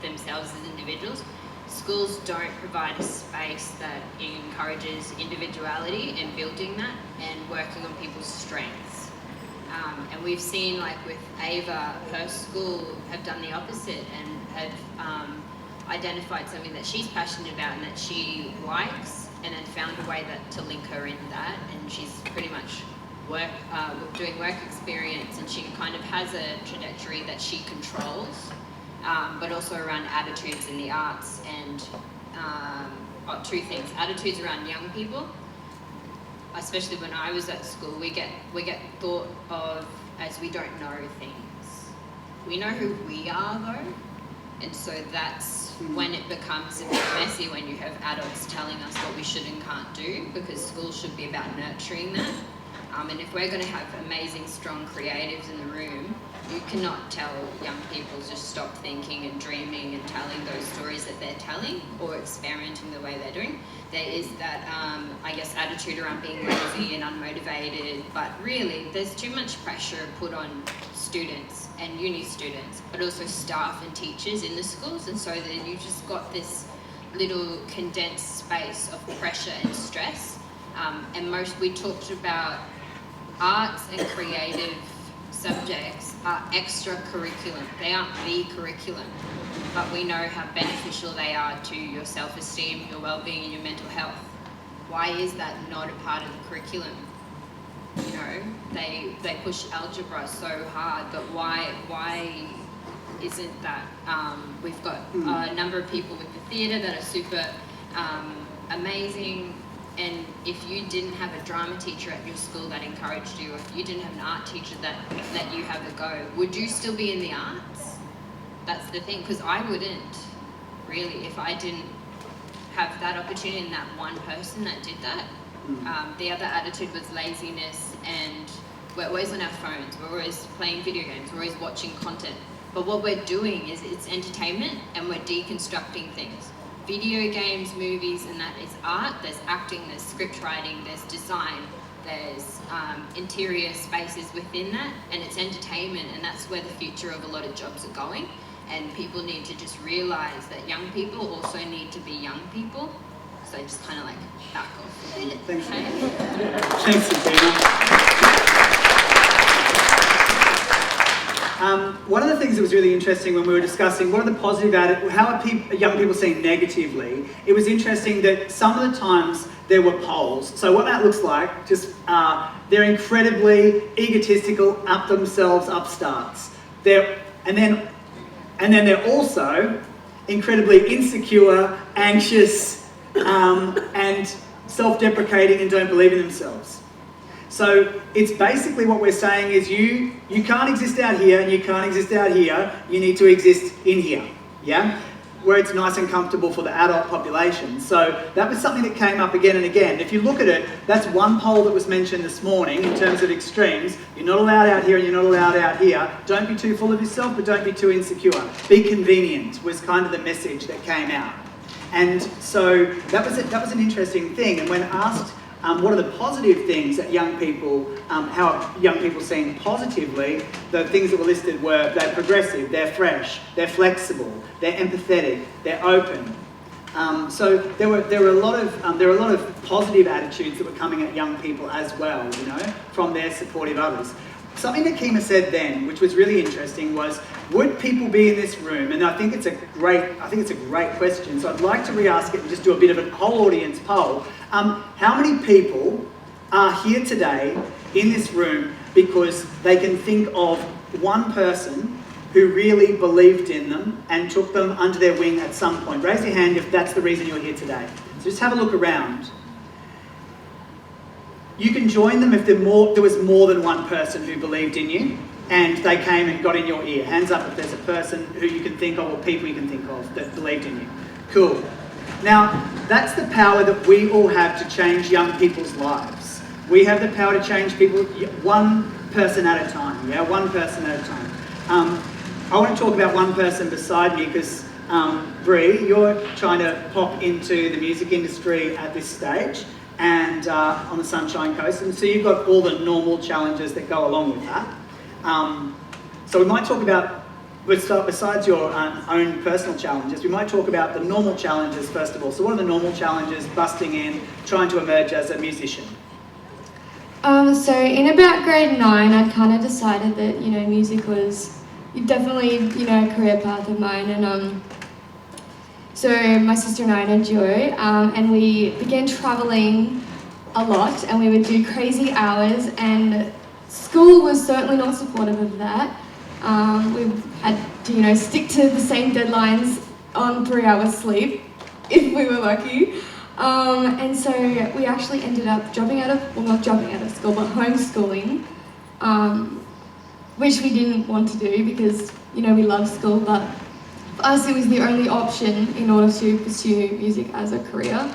themselves as individuals. Schools don't provide a space that encourages individuality and building that and working on people's strengths. And we've seen, like with Ava, her school have done the opposite and have identified something that she's passionate about and that she likes, and then found a way to link her in that, and she's pretty much doing work experience, and she kind of has a trajectory that she controls, but also around attitudes in the arts, and two things: attitudes around young people. Especially when I was at school, we get thought of as we don't know things. We know who we are though, and so that's when it becomes a bit messy, when you have adults telling us what we should and can't do, because school should be about nurturing that. And if we're going to have amazing, strong creatives in the room, you cannot tell young people to just stop thinking and dreaming and telling those stories that they're telling, or experimenting the way they're doing. There is that, I guess, attitude around being lazy and unmotivated, but really there's too much pressure put on students and uni students, but also staff and teachers in the schools, and so then you just got this little condensed space of pressure and stress. And we talked about arts and creative subjects are extracurricular. They aren't the curriculum, but we know how beneficial they are to your self-esteem, your well-being, and your mental health. Why is that not a part of the curriculum? You know, they push algebra so hard, but why isn't that we've got a number of people with the theatre that are super amazing, and if you didn't have a drama teacher at your school that encouraged you, or if you didn't have an art teacher that let you have a go, would you still be in the arts? That's the thing, because I wouldn't, really, if I didn't have that opportunity and that one person that did that. The other attitude was laziness, and we're always on our phones, we're always playing video games, we're always watching content. But what we're doing is it's entertainment, and we're deconstructing things. Video games, movies, and that is art. There's acting, there's script writing, there's design, there's interior spaces within that, and it's entertainment, and that's where the future of a lot of jobs are going. And people need to just realise that young people also need to be young people. So just kind of like back off a bit. Thanks. Okay? Thanks, Sabrina. One of the things that was really interesting when we were discussing what are the positive how are young people seen negatively, it was interesting that some of the times there were polls. So what that looks like, just they're incredibly egotistical, up themselves, upstarts. And then they're also incredibly insecure, anxious, and self-deprecating and don't believe in themselves. So it's basically what we're saying is you can't exist out here and you can't exist out here, you need to exist in here, yeah? Where it's nice and comfortable for the adult population. So that was something that came up again and again. If you look at it, that's one poll that was mentioned this morning in terms of extremes. You're not allowed out here and you're not allowed out here. Don't be too full of yourself, but don't be too insecure. Be convenient was kind of the message that came out. And so that was an interesting thing. And when asked what are the positive things that young people, how are young people seen positively, the things that were listed were they're progressive, they're fresh, they're flexible, they're empathetic, they're open. So there were a lot of positive attitudes that were coming at young people as well, you know, from their supportive others. Something that Kima said then, which was really interesting, was would people be in this room? And I think it's a great question. So I'd like to re-ask it and just do a bit of a whole audience poll. How many people are here today in this room because they can think of one person who really believed in them and took them under their wing at some point? Raise your hand if that's the reason you're here today. So just have a look around. You can join them if there was more than one person who believed in you and they came and got in your ear. Hands up if there's a person who you can think of or people you can think of that believed in you. Cool. Now, that's the power that we all have to change young people's lives. We have the power to change people one person at a time, yeah? One person at a time. I want to talk about one person beside me because, Bree, you're trying to pop into the music industry at this stage and on the Sunshine Coast, and so you've got all the normal challenges that go along with that. So we might talk about, besides your own personal challenges, we might talk about the normal challenges first of all. So what are the normal challenges busting in, trying to emerge as a musician? So in about grade 9, I'd kind of decided that, you know, music was definitely, you know, a career path of mine. And so my sister and I had a duo, and we began travelling a lot, and we would do crazy hours, and school was certainly not supportive of that. We had to, you know, stick to the same deadlines on 3 hours sleep, if we were lucky. And so we actually ended up not dropping out of school, but homeschooling, which we didn't want to do because, you know, we love school, but for us it was the only option in order to pursue music as a career.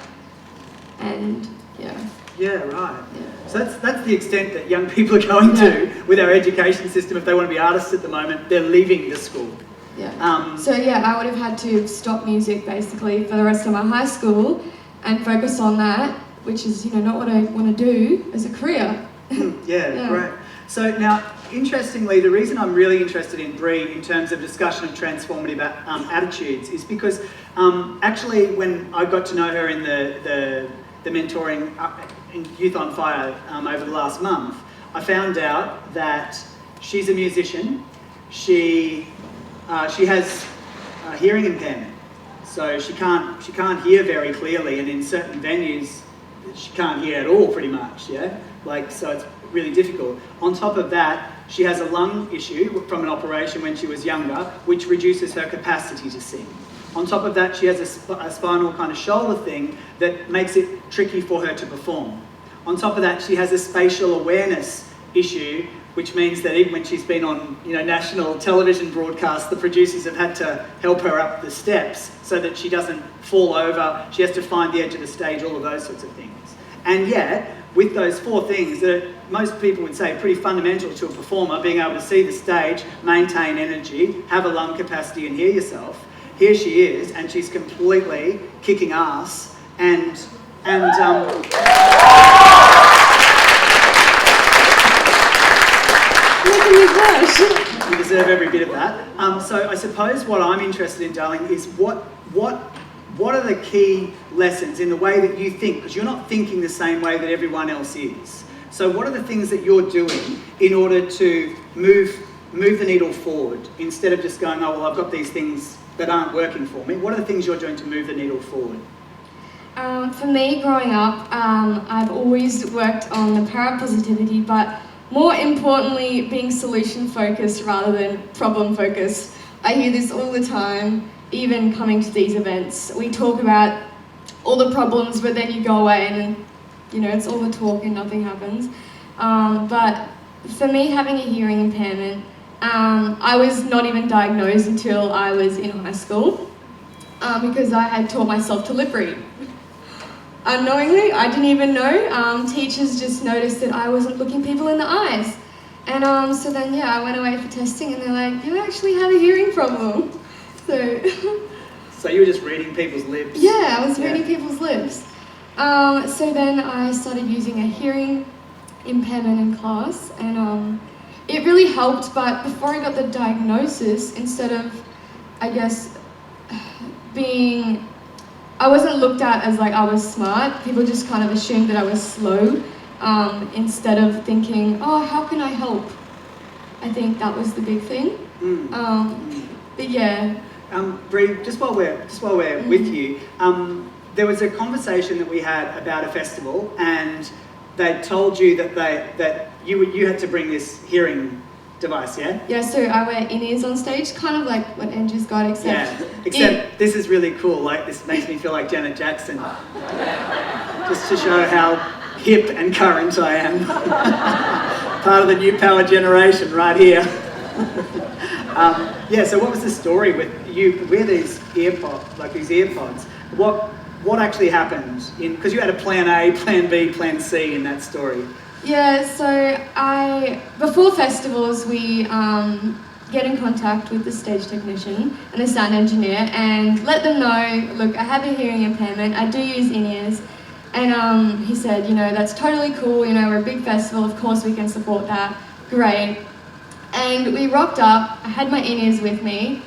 And yeah. Yeah, right. Yeah. So that's the extent that young people are going to with our education system. If they want to be artists at the moment, they're leaving the school. Yeah. So yeah, I would have had to stop music basically for the rest of my high school and focus on that, which is, you know, not what I want to do as a career. Yeah, right. So now, interestingly, the reason I'm really interested in Bree in terms of discussion of transformative attitudes is because actually when I got to know her in the mentoring in Youth on Fire over the last month, I found out that she's a musician. She has hearing impairment. So she can't hear very clearly, and in certain venues she can't hear at all, pretty much. Yeah, like, so it's really difficult. On top of that, she has a lung issue from an operation when she was younger, which reduces her capacity to sing. On top of that, she has a spinal kind of shoulder thing that makes it tricky for her to perform. On top of that, she has a spatial awareness issue, which means that even when she's been on national television broadcasts, the producers have had to help her up the steps so that she doesn't fall over. She has to find the edge of the stage, all of those sorts of things. And yet, with those 4 things that most people would say are pretty fundamental to a performer, being able to see the stage, maintain energy, have a lung capacity and hear yourself, here she is, and she's completely kicking ass and you deserve every bit of that. So I suppose what I'm interested in, darling, is what are the key lessons in the way that you think? Because you're not thinking the same way that everyone else is. So what are the things that you're doing in order to move the needle forward instead of just going, oh, well, I've got these things that aren't working for me? What are the things you're doing to move the needle forward? For me, growing up, I've always worked on the power of positivity, but more importantly, being solution-focused rather than problem-focused. I hear this all the time, even coming to these events. We talk about all the problems, but then you go away and it's all the talk and nothing happens. But for me, having a hearing impairment, I was not even diagnosed until I was in high school because I had taught myself to lip read. Unknowingly, I didn't even know. Teachers just noticed that I wasn't looking people in the eyes. And so then, I went away for testing and they're like, you actually have a hearing problem. So you were just reading people's lips? Yeah, I was reading people's lips. So then I started using a hearing impairment in class and it really helped, but before I got the diagnosis, instead of, I guess, I wasn't looked at as like I was smart. People just kind of assumed that I was slow instead of thinking, oh, how can I help? I think that was the big thing. But yeah. Bree, just while we're with you, there was a conversation that we had about a festival, and they told you that you had to bring this hearing device, yeah? Yeah, so I wear in-ears on stage, kind of like what Andrew's got, except this is really cool. Like, this makes me feel like Janet Jackson. Just to show how hip and current I am. Part of the new power generation right here. So what was the story with you? Wear these earpods. What actually happened? Because you had a plan A, plan B, plan C in that story. Yeah, so before festivals, we get in contact with the stage technician and the sound engineer and let them know, look, I have a hearing impairment, I do use in-ears. And he said, that's totally cool, we're a big festival, of course we can support that, great. And we rocked up, I had my in-ears with me,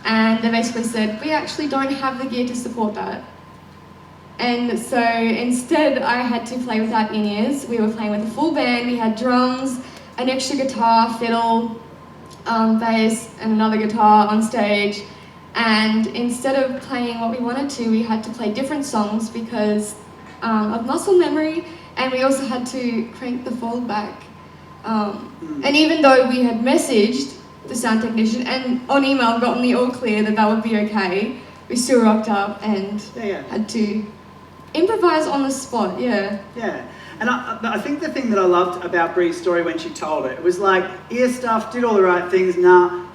and they basically said, we actually don't have the gear to support that. And so instead I had to play without in-ears. We were playing with a full band, we had drums, an extra guitar, fiddle, bass, and another guitar on stage. And instead of playing what we wanted to, we had to play different songs because of muscle memory, and we also had to crank the fold back. And even though we had messaged the sound technician and on email gotten the all clear that would be okay, we still rocked up and had to improvise on the spot, Yeah, and I think the thing that I loved about Bree's story when she told it was like, ear stuff, did all the right things,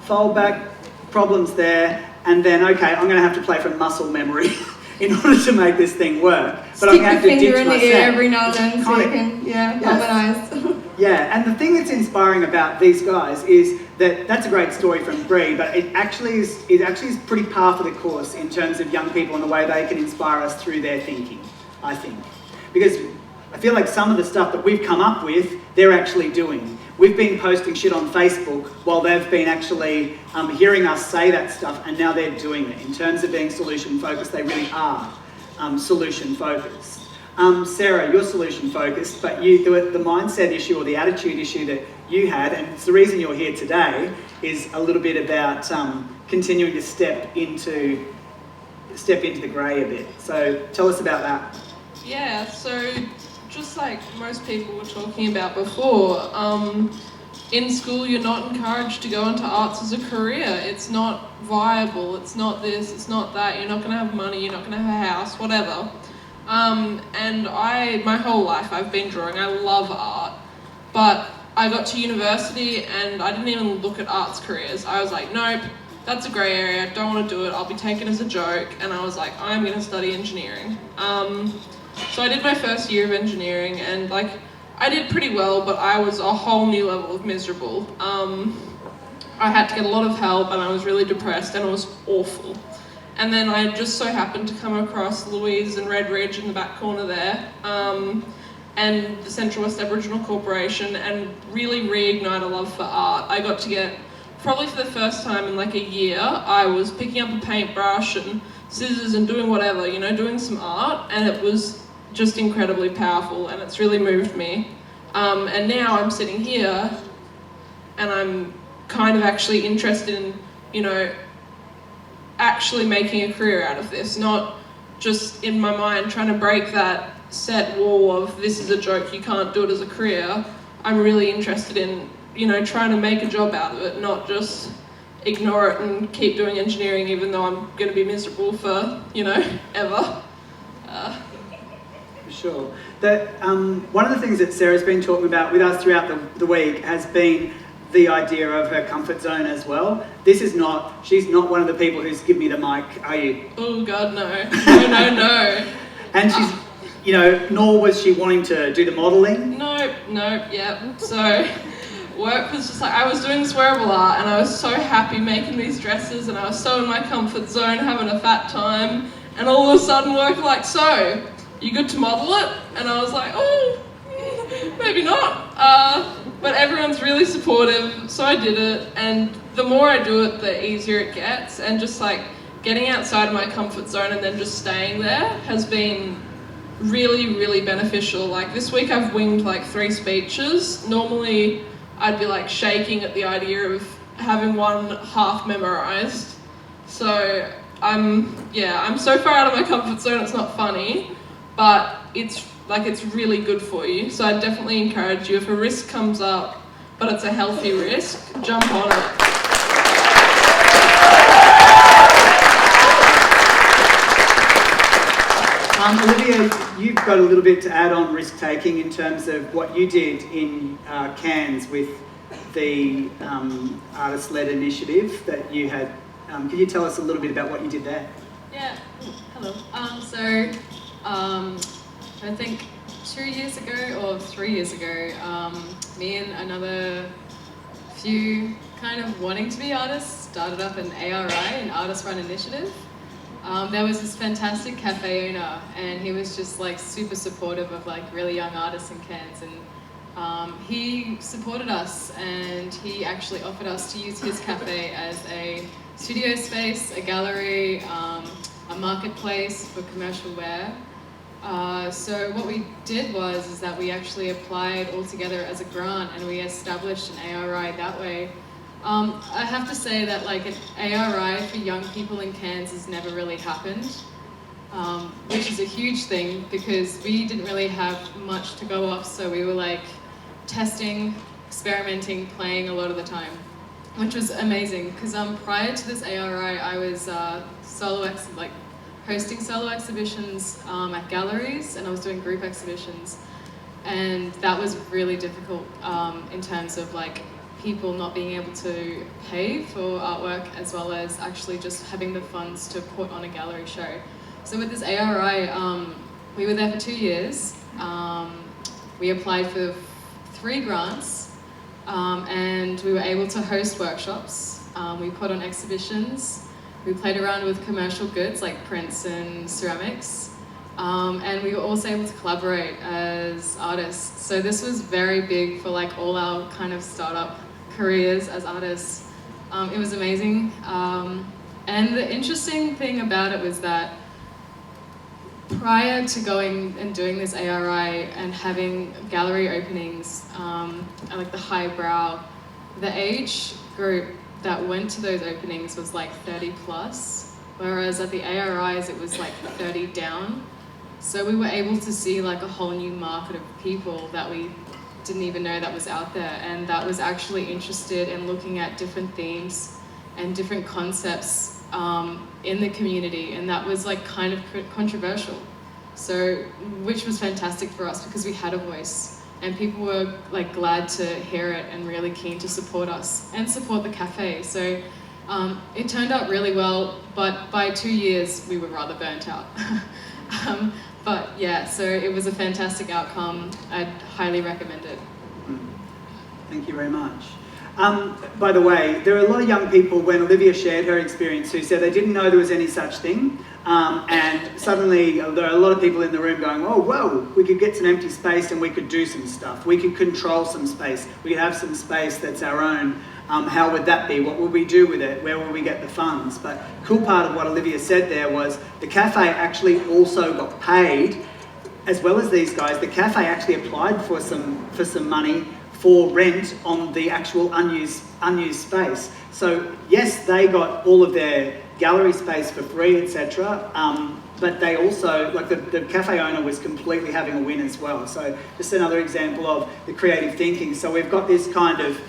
fold back, problems there, and then, okay, I'm going to have to play from muscle memory in order to make this thing work. But I'm going to have to ditch finger in the myself. ear every now and then so you can, harmonise. Yeah, and the thing that's inspiring about these guys is that that's a great story from Bree, but it actually is pretty par for the course in terms of young people and the way they can inspire us through their thinking, I think. Because I feel like some of the stuff that we've come up with, they're actually doing. We've been posting shit on Facebook while they've been actually hearing us say that stuff, and now they're doing it. In terms of being solution-focused, they really are solution-focused. Sarah, you're solution-focused, but the mindset issue or the attitude issue that you had, and it's the reason you're here today, is a little bit about continuing to step into the grey a bit. So tell us about that. Yeah, so just like most people were talking about before, in school you're not encouraged to go into arts as a career. It's not viable, it's not this, it's not that, you're not going to have money, you're not going to have a house, whatever. And my whole life I've been drawing, I love art, but I got to university and I didn't even look at arts careers. I was like, nope, that's a grey area, I don't want to do it, I'll be taken as a joke, and I was like, I'm going to study engineering. So I did my first year of engineering, and like, I did pretty well, but I was a whole new level of miserable. I had to get a lot of help, and I was really depressed, and it was awful. And then I just so happened to come across Louise and Red Ridge in the back corner there, and the Central West Aboriginal Corporation, and really reignite a love for art. I got to get, probably for the first time in like a year, I was picking up a paintbrush and scissors and doing whatever, you know, doing some art, and it was just incredibly powerful, and it's really moved me. And now I'm sitting here and I'm kind of actually interested in, you know, actually making a career out of this, not just in my mind trying to break that set wall of this is a joke, you can't do it as a career. I'm really interested in, you know, trying to make a job out of it, not just ignore it and keep doing engineering even though I'm going to be miserable for, you know, ever. Sure. One of the things that Sarah's been talking about with us throughout the week has been the idea of her comfort zone as well. She's not one of the people who's given me the mic, are you? Oh God, no. No. And she's, you know, nor was she wanting to do the modelling. No, yeah. So work was just like, I was doing this wearable art and I was so happy making these dresses and I was so in my comfort zone having a fat time, and all of a sudden work like, so, you good to model it? And I was like, oh, maybe not. But everyone's really supportive, so I did it, and the more I do it, the easier it gets, and just like getting outside of my comfort zone and then just staying there has been really, really beneficial. Like this week I've winged like 3 speeches. Normally I'd be like shaking at the idea of having one half memorized. So I'm so far out of my comfort zone it's not funny, but it's really good for you. So I definitely encourage you, if a risk comes up, but it's a healthy risk, jump on it. Olivia, you've got a little bit to add on risk-taking in terms of what you did in Cairns with the artist-led initiative that you had. Can you tell us a little bit about what you did there? Yeah, hello. I think 2 years ago or 3 years ago, me and another few kind of wanting to be artists started up an ARI, an artist-run initiative. There was this fantastic cafe owner, and he was just like super supportive of like really young artists in Cairns, and he supported us, and he actually offered us to use his cafe as a studio space, a gallery, a marketplace for commercial wear. So what we did is that we actually applied all together as a grant, and we established an ARI that way. I have to say that like an ARI for young people in Cairns has never really happened, which is a huge thing because we didn't really have much to go off, so we were like testing, experimenting, playing a lot of the time, which was amazing because prior to this ARI I was hosting solo exhibitions at galleries, and I was doing group exhibitions, and that was really difficult in terms of like people not being able to pay for artwork as well as actually just having the funds to put on a gallery show. So with this ARI, we were there for 2 years. We applied for 3 grants, and we were able to host workshops. We put on exhibitions. We played around with commercial goods like prints and ceramics, and we were also able to collaborate as artists. So this was very big for like all our kind of startup careers as artists. It was amazing, and the interesting thing about it was that prior to going and doing this ARI and having gallery openings at like the highbrow, the age group that went to those openings was like 30 plus, whereas at the ARIs it was like 30 down. So we were able to see like a whole new market of people that we didn't even know that was out there, and that was actually interested in looking at different themes and different concepts in the community, and that was like kind of controversial. So, which was fantastic for us because we had a voice, and people were like glad to hear it and really keen to support us and support the cafe. So it turned out really well, but by 2 years we were rather burnt out. But yeah, so it was a fantastic outcome. I'd highly recommend it. Thank you very much. By the way, there are a lot of young people, when Olivia shared her experience, who said they didn't know there was any such thing. And suddenly there are a lot of people in the room going, oh, whoa, we could get some empty space and we could do some stuff. We could control some space. We could have some space that's our own. How would that be? What would we do with it? Where will we get the funds? But cool part of what Olivia said there was the cafe actually also got paid, as well as these guys. The cafe actually applied for some money for rent on the actual unused space. So yes, they got all of their gallery space for free, etc. But they also, like the cafe owner was completely having a win as well. So just another example of the creative thinking. So we've got this kind of,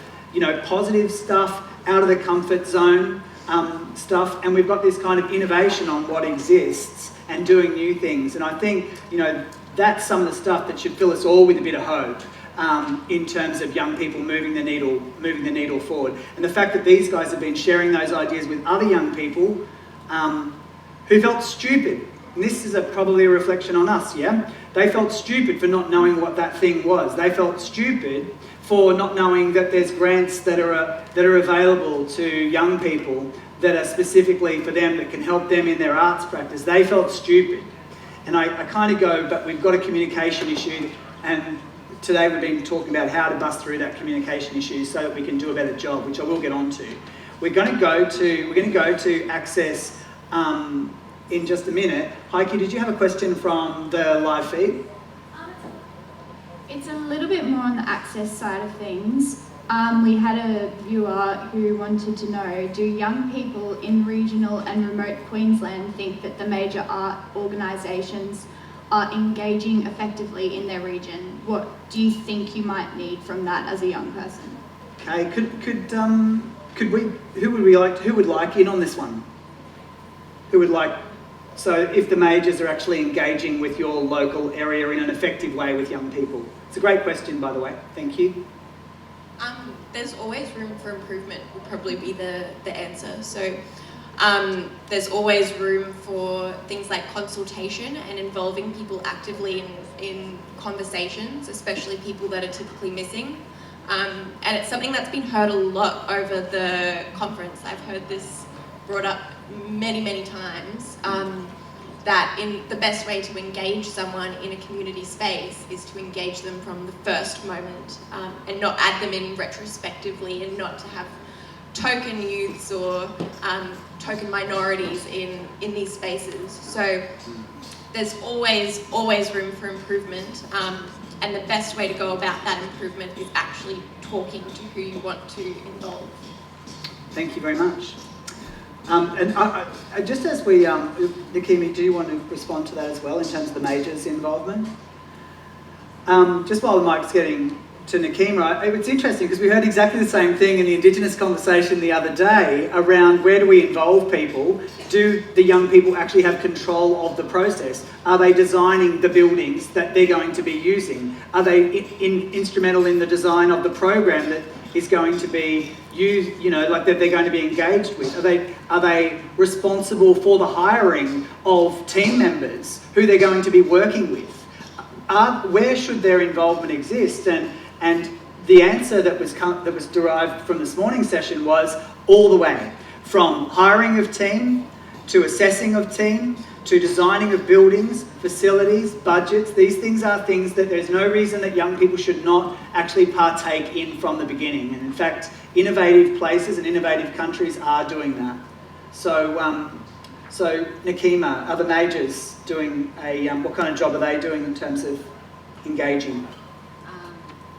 positive stuff, out of the comfort zone stuff, and we've got this kind of innovation on what exists and doing new things. And I think, that's some of the stuff that should fill us all with a bit of hope. In terms of young people moving the needle forward. And the fact that these guys have been sharing those ideas with other young people who felt stupid. And this is probably a reflection on us, yeah? They felt stupid for not knowing what that thing was. They felt stupid for not knowing that there's grants that are available to young people that are specifically for them, that can help them in their arts practice. They felt stupid. And I kind of go, but we've got a communication issue, and today we've been talking about how to bust through that communication issue so that we can do a better job, which I will get onto. We're going to go to Access in just a minute. Heike, did you have a question from the live feed? It's a little bit more on the Access side of things. We had a viewer who wanted to know, do young people in regional and remote Queensland think that the major art organisations are engaging effectively in their region? What do you think you might need from that as a young person? Okay, who would like in on this one? Who would like, so if the majors are actually engaging with your local area in an effective way with young people? It's a great question, by the way. Thank you. There's always room for improvement would probably be the answer. So there's always room for things like consultation and involving people actively in conversations, especially people that are typically missing. And it's something that's been heard a lot over the conference. I've heard this brought up many, many times, that the best way to engage someone in a community space is to engage them from the first moment, and not add them in retrospectively, and not to have token youths or token minorities in these spaces. So there's always room for improvement, and the best way to go about that improvement is actually talking to who you want to involve. Thank you very much. And I just as we, Nikimi, do you want to respond to that as well in terms of the majors' involvement? Just while the mic's getting to Nikima, it's interesting because we heard exactly the same thing in the Indigenous conversation the other day around where do we involve people? Do the young people actually have control of the process? Are they designing the buildings that they're going to be using? Are they instrumental in the design of the program that is going to be used, like that they're going to be engaged with? Are they responsible for the hiring of team members who they're going to be working with? Where should their involvement exist? And the answer that was derived from this morning's session was all the way, from hiring of team, to assessing of team, to designing of buildings, facilities, budgets. These things are things that there's no reason that young people should not actually partake in from the beginning. And in fact, innovative places and innovative countries are doing that. So, Nikima, are the majors doing what kind of job are they doing in terms of engaging?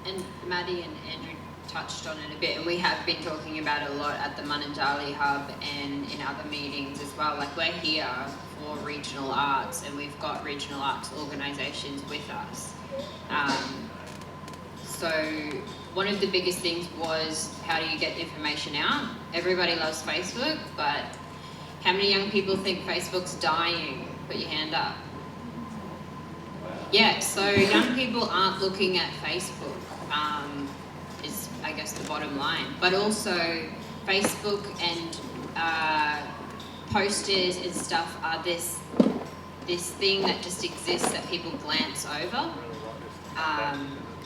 And Maddie and Andrew touched on it a bit, and we have been talking about it a lot at the Mununjali Hub and in other meetings as well. Like, we're here for regional arts, and we've got regional arts organisations with us. So one of the biggest things was, how do you get information out? Everybody loves Facebook, but how many young people think Facebook's dying? Put your hand up. Yeah, so young people aren't looking at Facebook, is I guess the bottom line. But also Facebook and posters and stuff are this thing that just exists that people glance over.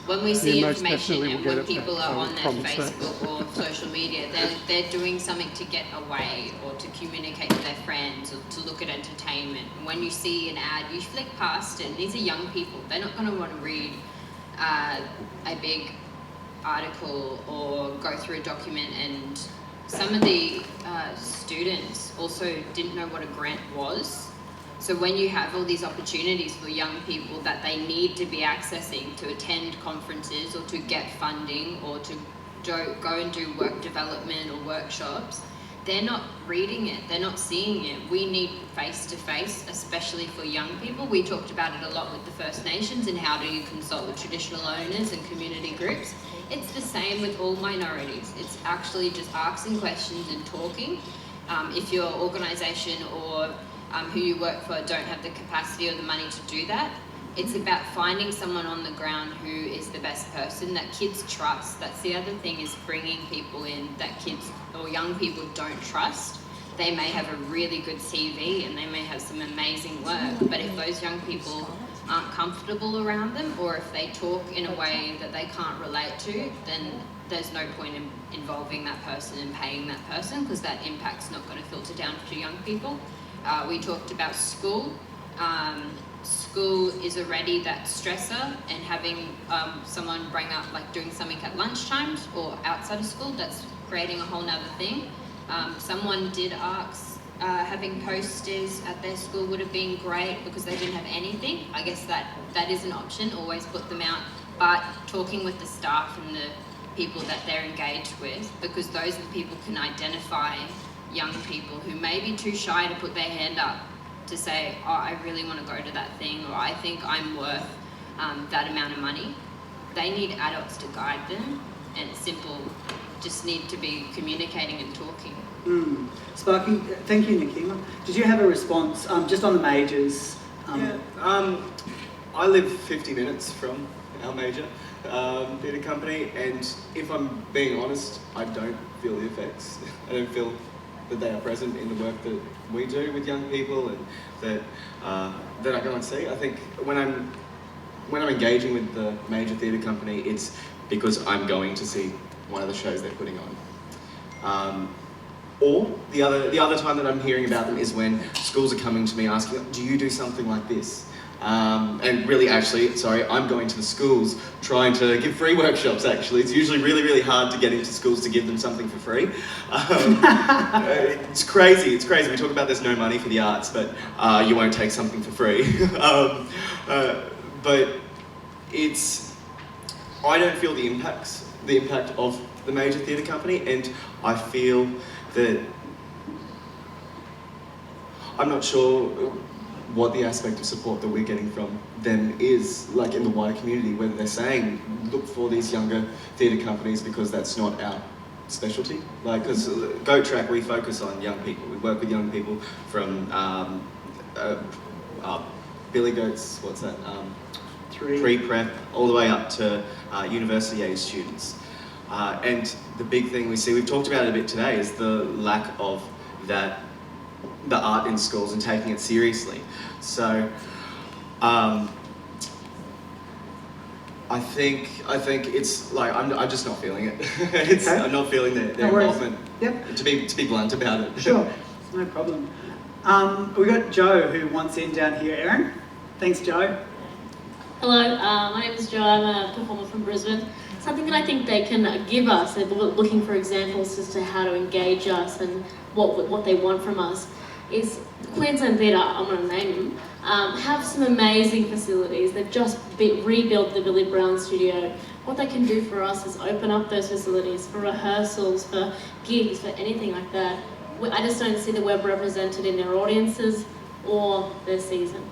When we see information and when people are on their Facebook or social media, they're doing something to get away or to communicate with their friends or to look at entertainment. And when you see an ad, you flick past it, and these are young people. They're not going to want to read a big article or go through a document. And some of the students also didn't know what a grant was. So when you have all these opportunities for young people that they need to be accessing to attend conferences or to get funding or to go and do work development or workshops, they're not reading it, they're not seeing it. We need face-to-face, especially for young people. We talked about it a lot with the First Nations and how do you consult with traditional owners and community groups. It's the same with all minorities. It's actually just asking questions and talking. If your organisation or who you work for don't have the capacity or the money to do that, it's about finding someone on the ground who is the best person that kids trust. That's the other thing, is bringing people in that kids or young people don't trust. They may have a really good CV and they may have some amazing work, but if those young people aren't comfortable around them, or if they talk in a way that they can't relate to, then there's no point in involving that person and paying that person, because that impact's not going to filter down to young people. We talked about school. School is already that stressor, and having someone bring up like doing something at lunchtimes or outside of school, that's creating a whole nother thing. Someone did ask, having posters at their school would have been great because they didn't have anything. I guess that is an option, always put them out, but talking with the staff and the people that they're engaged with, because those are the people who can identify young people who may be too shy to put their hand up to say, oh, I really want to go to that thing, or I think I'm worth that amount of money. They need adults to guide them, and it's simple, just need to be communicating and talking. Sparky, thank you, Nikima. Did you have a response just on the majors? I live 50 minutes from our major theatre company, and if I'm being honest, I don't feel the effects. I don't feel that they are present in the work that we do with young people and that I go and see. I think when I'm engaging with the major theatre company, it's because I'm going to see one of the shows they're putting on. Or the other time that I'm hearing about them is when schools are coming to me asking, do you do something like this? And really, actually, sorry, I'm going to the schools trying to give free workshops, actually. It's usually really, really hard to get into schools to give them something for free. It's crazy, it's crazy. We talk about there's no money for the arts, but you won't take something for free. But I don't feel the impact of the major theatre company, and I feel that I'm not sure what the aspect of support that we're getting from them is, like in the wider community, whether they're saying, look for these younger theatre companies because that's not our specialty. Like, because Goat Track, we focus on young people. We work with young people from Billy Goats, what's that? Pre-prep, all the way up to university age students. And the big thing we see, we've talked about it a bit today, is the lack of the art in schools and taking it seriously. So I think it's like I'm just not feeling it. I'm not feeling their involvement. Yep. To be blunt about it. Sure, no problem. We got Joe who wants in down here. Erin, thanks, Joe. Hello, my name is Joe. I'm a performer from Brisbane. Something that I think they can give us, they're looking for examples as to how to engage us and what they want from us, is Queensland Theatre, I'm going to name them, have some amazing facilities. They've just rebuilt the Billy Brown studio. What they can do for us is open up those facilities for rehearsals, for gigs, for anything like that. I just don't see the web represented in their audiences or their season.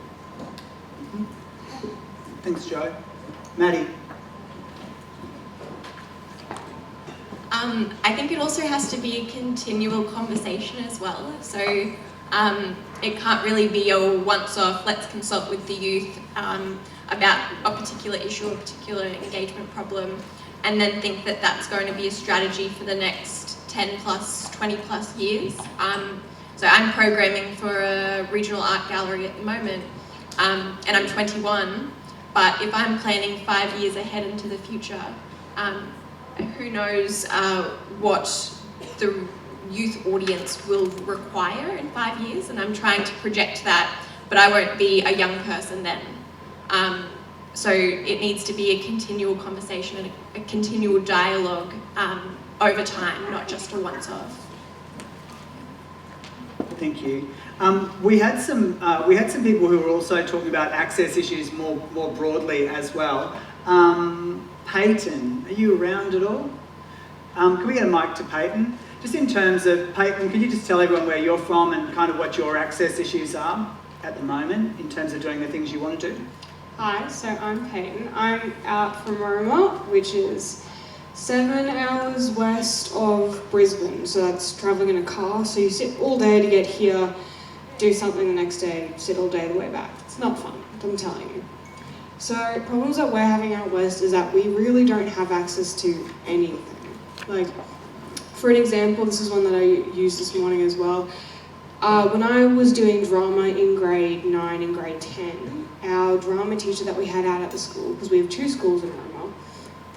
Thanks, Joe. Maddie. I think it also has to be a continual conversation as well. So it can't really be a once-off, let's consult with the youth about a particular issue, a particular engagement problem, and then think that that's going to be a strategy for the next 10 plus, 20 plus years. So I'm programming for a regional art gallery at the moment, and I'm 21, but if I'm planning 5 years ahead into the future, who knows what the youth audience will require in 5 years, and I'm trying to project that, but I won't be a young person then. So it needs to be a continual conversation and a continual dialogue over time, not just a once-off. Thank you. We had some people who were also talking about access issues more broadly as well. Peyton, are you around at all? Can we get a mic to Peyton? Just in terms of, Peyton, could you just tell everyone where you're from and kind of what your access issues are at the moment in terms of doing the things you want to do? Hi, so I'm Peyton. I'm out from Roma, which is 7 hours west of Brisbane, so that's travelling in a car. So you sit all day to get here, do something the next day, sit all day the way back. It's not fun, I'm telling you. So problems that we're having out west is that we really don't have access to anything. Like, for an example, this is one that I used this morning as well. When I was doing drama in grade 9 and grade 10, our drama teacher that we had out at the school, because we have 2 schools in Roma.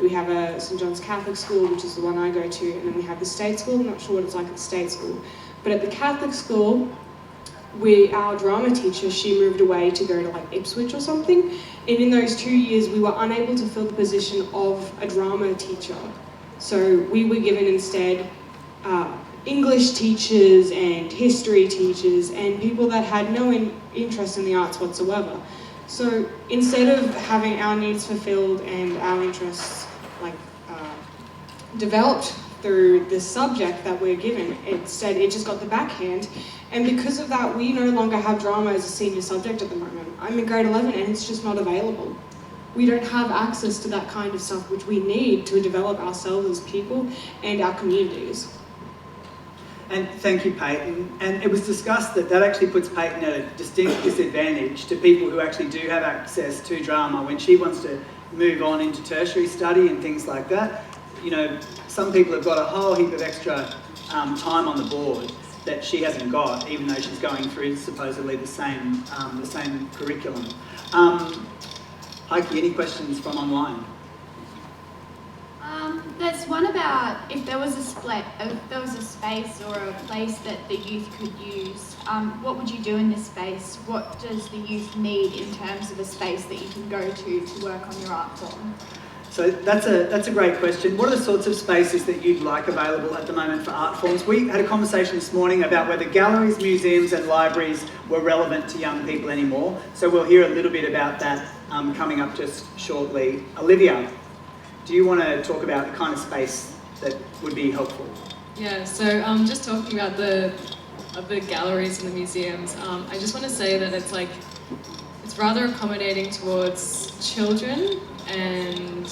We have a St John's Catholic school, which is the one I go to, and then we have the state school. I'm not sure what it's like at the state school. But at the Catholic school, our drama teacher, she moved away to go to like Ipswich or something. And in those 2 years, we were unable to fill the position of a drama teacher. So we were given instead English teachers and history teachers and people that had no interest in the arts whatsoever. So instead of having our needs fulfilled and our interests developed through the subject that we're given, instead it just got the backhand. And because of that, we no longer have drama as a senior subject at the moment. I'm in grade 11 and it's just not available. We don't have access to that kind of stuff which we need to develop ourselves as people and our communities. And thank you, Peyton. And it was discussed that actually puts Peyton at a distinct disadvantage to people who actually do have access to drama when she wants to move on into tertiary study and things like that. You know, some people have got a whole heap of extra time on the board that she hasn't got, even though she's going through supposedly the same curriculum. Heike, any questions from online? There's one about if there was a space or a place that the youth could use, what would you do in this space? What does the youth need in terms of a space that you can go to work on your art form? So that's a great question. What are the sorts of spaces that you'd like available at the moment for art forms? We had a conversation this morning about whether galleries, museums and libraries were relevant to young people anymore. So we'll hear a little bit about that coming up just shortly. Olivia, do you want to talk about the kind of space that would be helpful? Yeah, so just talking about the galleries and the museums, I just want to say that it's rather accommodating towards children and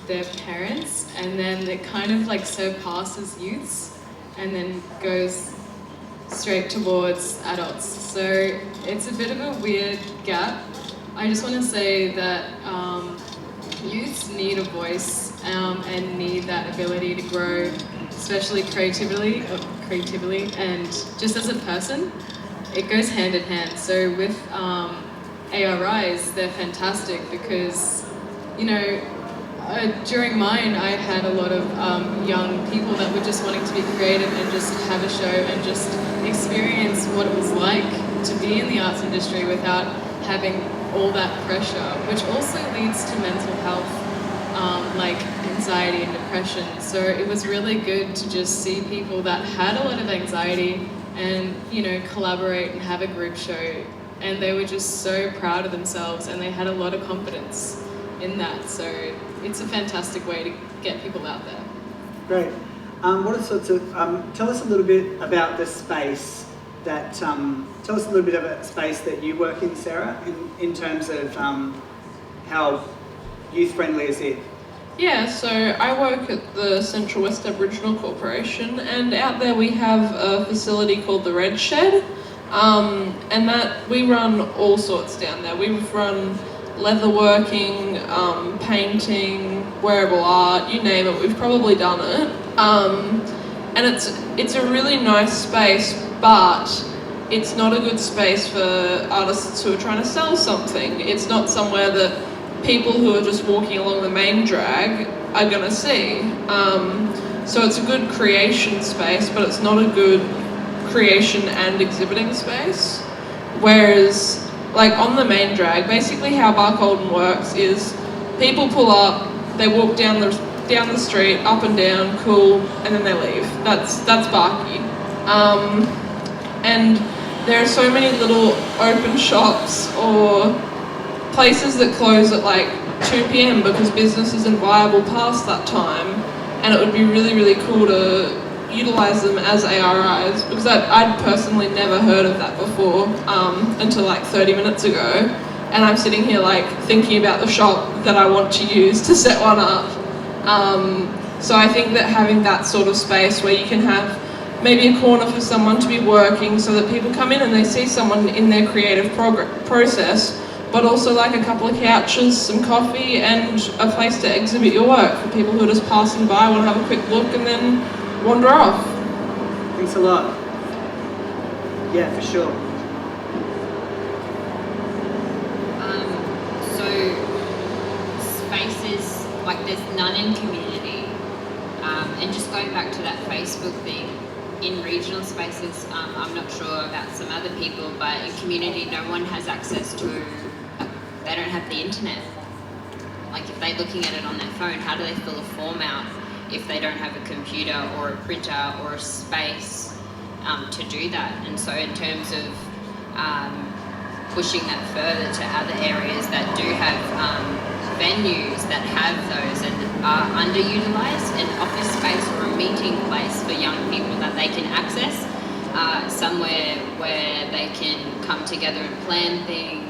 their parents, and then it kind of surpasses youths and then goes straight towards adults. So it's a bit of a weird gap. I just want to say that youths need a voice and need that ability to grow, especially creatively and just as a person. It goes hand in hand. So with ARIs, they're fantastic because, you know, during mine I had a lot of young people that were just wanting to be creative and just have a show and just experience what it was like to be in the arts industry without having all that pressure, which also leads to mental health, like anxiety and depression. So it was really good to just see people that had a lot of anxiety and, you know, collaborate and have a group show, and they were just so proud of themselves and they had a lot of confidence in that. So it's a fantastic way to get people out there. Great. What are sorts of, tell us a little bit about the space that, tell us a little bit about space that you work in, Sarah, in terms of how youth friendly is it? Yeah, so I work at the Central West Aboriginal Corporation, and out there we have a facility called the Red Shed, and that we run all sorts down there. We've run leatherworking, painting, wearable art, you name it, we've probably done it. And it's a really nice space, but it's not a good space for artists who are trying to sell something. It's not somewhere that people who are just walking along the main drag are going to see. So it's a good creation space, but it's not a good creation and exhibiting space. Whereas, like on the main drag, basically how Barcaldine works is people pull up, they walk down the street, up and down, cool, and then they leave. That's Barky. And there are so many little open shops or places that close at like 2 p.m. because business isn't viable past that time, and it would be really, really cool to utilise them as ARIs, because I'd personally never heard of that before until like 30 minutes ago, and I'm sitting here like thinking about the shop that I want to use to set one up. So I think that having that sort of space where you can have maybe a corner for someone to be working so that people come in and they see someone in their creative process, but also like a couple of couches, some coffee, and a place to exhibit your work for people who are just passing by, want to have a quick look and then wander off. Thanks a lot. Yeah, for sure. So spaces, like there's none in community. And just going back to that Facebook thing, in regional spaces, I'm not sure about some other people, but in community no one has access to, they don't have the internet. Like if they're looking at it on their phone, how do they fill a form out if they don't have a computer or a printer or a space to do that? And so in terms of pushing that further to other areas that do have venues that have those and are underutilised, an office space or a meeting place for young people that they can access, somewhere where they can come together and plan things.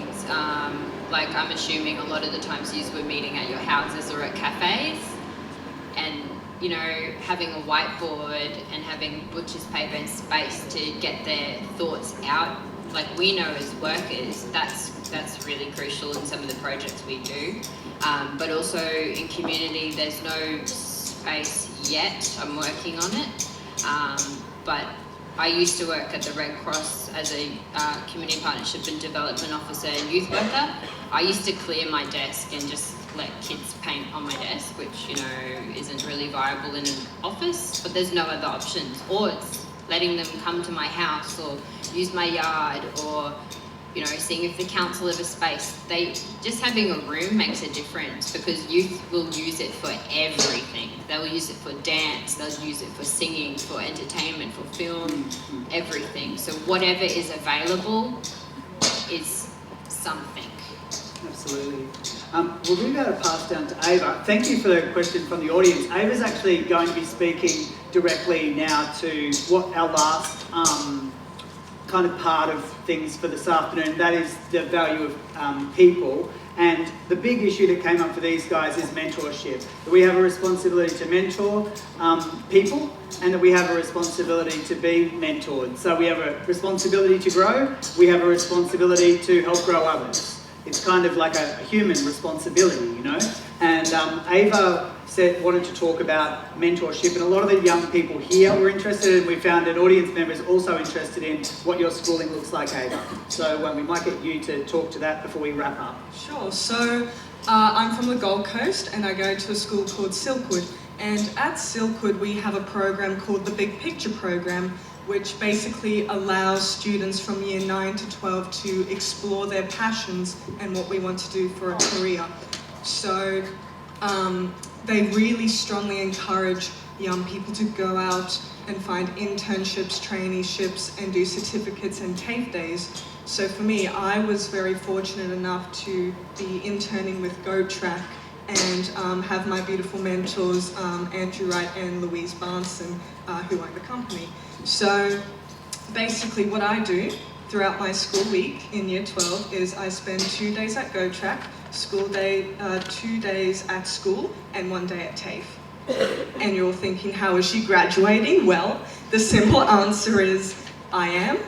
Like I'm assuming a lot of the times you were meeting at your houses or at cafes, and you know, having a whiteboard and having butcher's paper and space to get their thoughts out, like we know as workers, that's really crucial in some of the projects we do. But also in community, there's no space yet. I'm working on it. But I used to work at the Red Cross as a community partnership and development officer and youth worker. I used to clear my desk and just let kids paint on my desk, which, you know, isn't really viable in an office, but there's no other options. Or it's letting them come to my house or use my yard, or, you know, seeing if the council have a space. Just having a room makes a difference, because youth will use it for everything. They'll use it for dance, they'll use it for singing, for entertainment, for film, everything. So whatever is available is something. Absolutely. We're really about to pass down to Ava. Thank you for the question from the audience. Ava's actually going to be speaking directly now to what our last kind of part of things for this afternoon, that is the value of people. And the big issue that came up for these guys is mentorship. That we have a responsibility to mentor people, and that we have a responsibility to be mentored. So we have a responsibility to grow, we have a responsibility to help grow others. It's kind of like a human responsibility, you know? And Ava wanted to talk about mentorship, and a lot of the young people here were interested, and we found that audience members also interested in what your schooling looks like, Ava. So we might get you to talk to that before we wrap up. Sure. So I'm from the Gold Coast, and I go to a school called Silkwood. And at Silkwood we have a program called the Big Picture Program, which basically allows students from year 9 to 12 to explore their passions and what we want to do for a career. So they really strongly encourage young people to go out and find internships, traineeships, and do certificates and TAFE days. So for me, I was very fortunate enough to be interning with Go Track and have my beautiful mentors, Andrew Wright and Louise Barnson, who own the company. So basically what I do throughout my school week in year 12 is I spend 2 days at Go Track, school day, 2 days at school and 1 day at TAFE. And you're thinking, how is she graduating? Well, the simple answer is I am.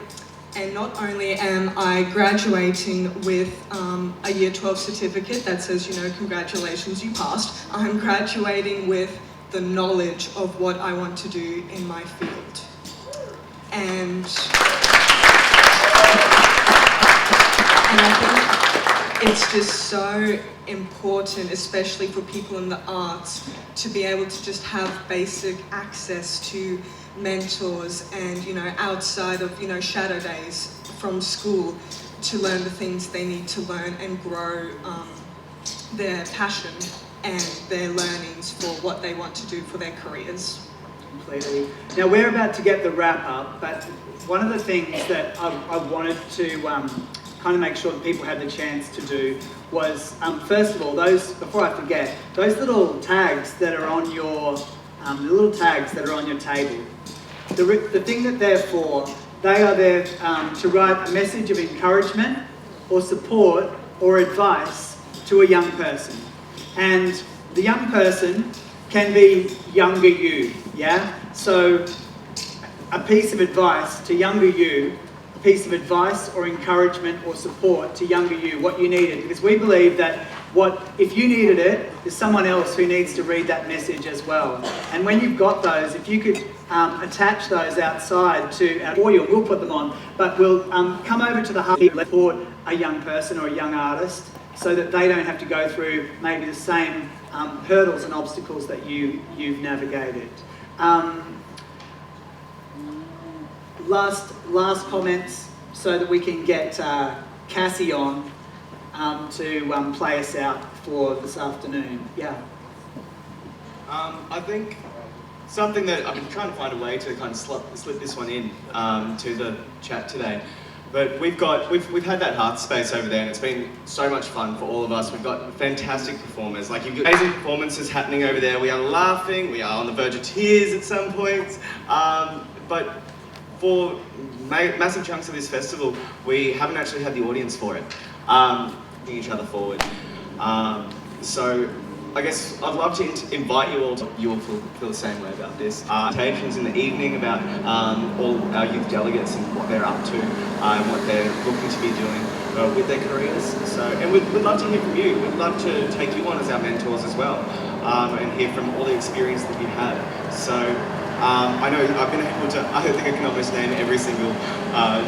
And not only am I graduating with a Year 12 certificate that says, you know, congratulations, you passed, I'm graduating with the knowledge of what I want to do in my field. And I think it's just so important, especially for people in the arts, to be able to just have basic access to mentors and, you know, outside of, you know, shadow days from school to learn the things they need to learn and grow their passion and their learnings for what they want to do for their careers. Completely. Now we're about to get the wrap up, but one of the things that I wanted to kind of make sure that people had the chance to do was, first of all, before I forget, those little tags that are on your, table, the thing that they're for, they are there to write a message of encouragement or support or advice to a young person. And the young person can be younger you, yeah? So a piece of advice to younger you, a piece of advice or encouragement or support to younger you, what you needed. Because we believe that if you needed it, there's someone else who needs to read that message as well. And when you've got those, if you could attach those outside for you, we'll put them on, but we'll come over to the hub and support a young person or a young artist so that they don't have to go through maybe the same hurdles and obstacles that you've navigated. Last comments so that we can get Cassie on to play us out for this afternoon. Yeah. I think something that I've been trying to find a way to kind of slip this one in to the chat today. But we've had that hearth space over there, and it's been so much fun for all of us. We've got fantastic performers, like you've got amazing performances happening over there. We are laughing, we are on the verge of tears at some points. But for massive chunks of this festival, we haven't actually had the audience for it, putting each other forward. So I guess I'd love to invite you all to, you will feel the same way about this. Presentations in the evening about all our youth delegates and what they're up to and what they're looking to be doing with their careers. So, and we'd love to hear from you. We'd love to take you on as our mentors as well and hear from all the experience that you've had. So I know I've been able to, I don't think I can almost name every single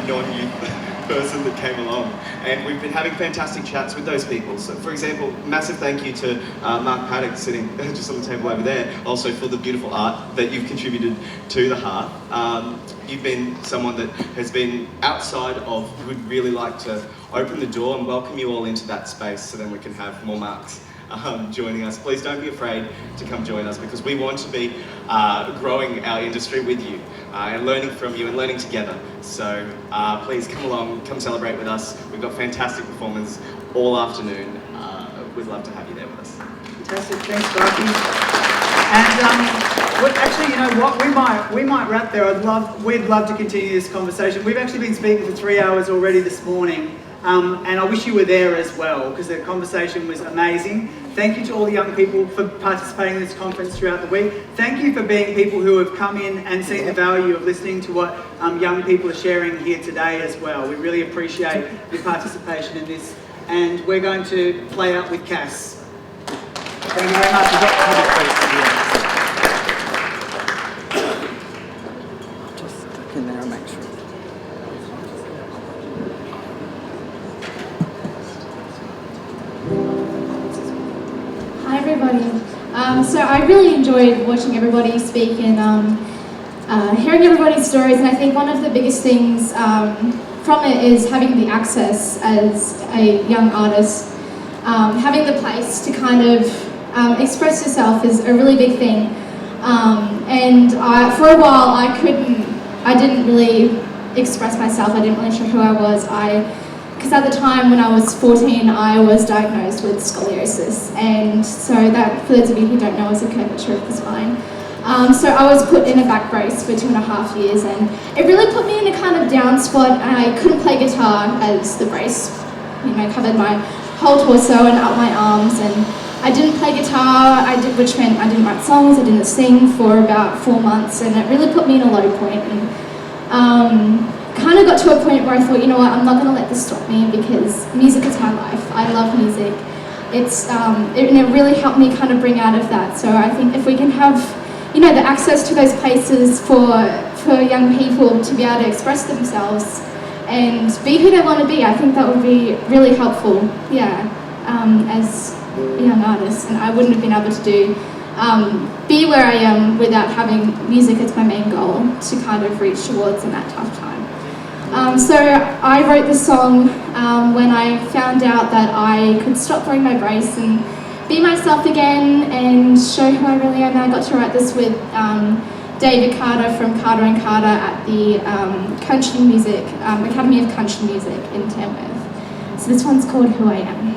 non-youth person that came along, and we've been having fantastic chats with those people. So for example, massive thank you to Mark Paddock sitting just on the table over there, also for the beautiful art that you've contributed to the hearth. You've been someone that has been outside of, would really like to open the door and welcome you all into that space so then we can have more Marks joining us. Please don't be afraid to come join us, because we want to be growing our industry with you and learning from you and learning together. So please come along, come celebrate with us. We've got fantastic performers all afternoon. We'd love to have you there with us. Fantastic, thanks Sparky. And actually, you know what, we might wrap there. We'd love to continue this conversation. We've actually been speaking for 3 hours already this morning. And I wish you were there as well, because the conversation was amazing. Thank you to all the young people for participating in this conference throughout the week. Thank you for being people who have come in and seen the value of listening to what young people are sharing here today as well. We really appreciate your participation in this. And we're going to play out with Cass. Thank you very much. Just stuck in there and make sure. Hi everybody. So I really enjoyed watching everybody speak and hearing everybody's stories, and I think one of the biggest things from it is having the access as a young artist. Having the place to kind of express yourself is a really big thing. And for a while I didn't really express myself. I didn't really show who I was. Because at the time when I was 14, I was diagnosed with scoliosis, and so that, for those of you who don't know, is a curvature of the spine. So I was put in a back brace for 2.5 years, and it really put me in a kind of down spot. I couldn't play guitar as the brace, covered my whole torso and up my arms, and I didn't play guitar, which meant I didn't write songs, I didn't sing for about 4 months, and it really put me in a low point. And kind of got to a point where I thought, you know what, I'm not going to let this stop me, because music is my life. I love music. It really helped me kind of bring out of that. So I think if we can have, you know, the access to those places for young people to be able to express themselves and be who they want to be, I think that would be really helpful, yeah, as a young artist. And I wouldn't have been able to be where I am without having music as my main goal to kind of reach towards in that tough time. So I wrote this song when I found out that I could stop wearing my brace and be myself again and show who I really am. And I got to write this with David Carter from Carter & Carter at the Country Music, Academy of Country Music in Tamworth. So this one's called Who I Am.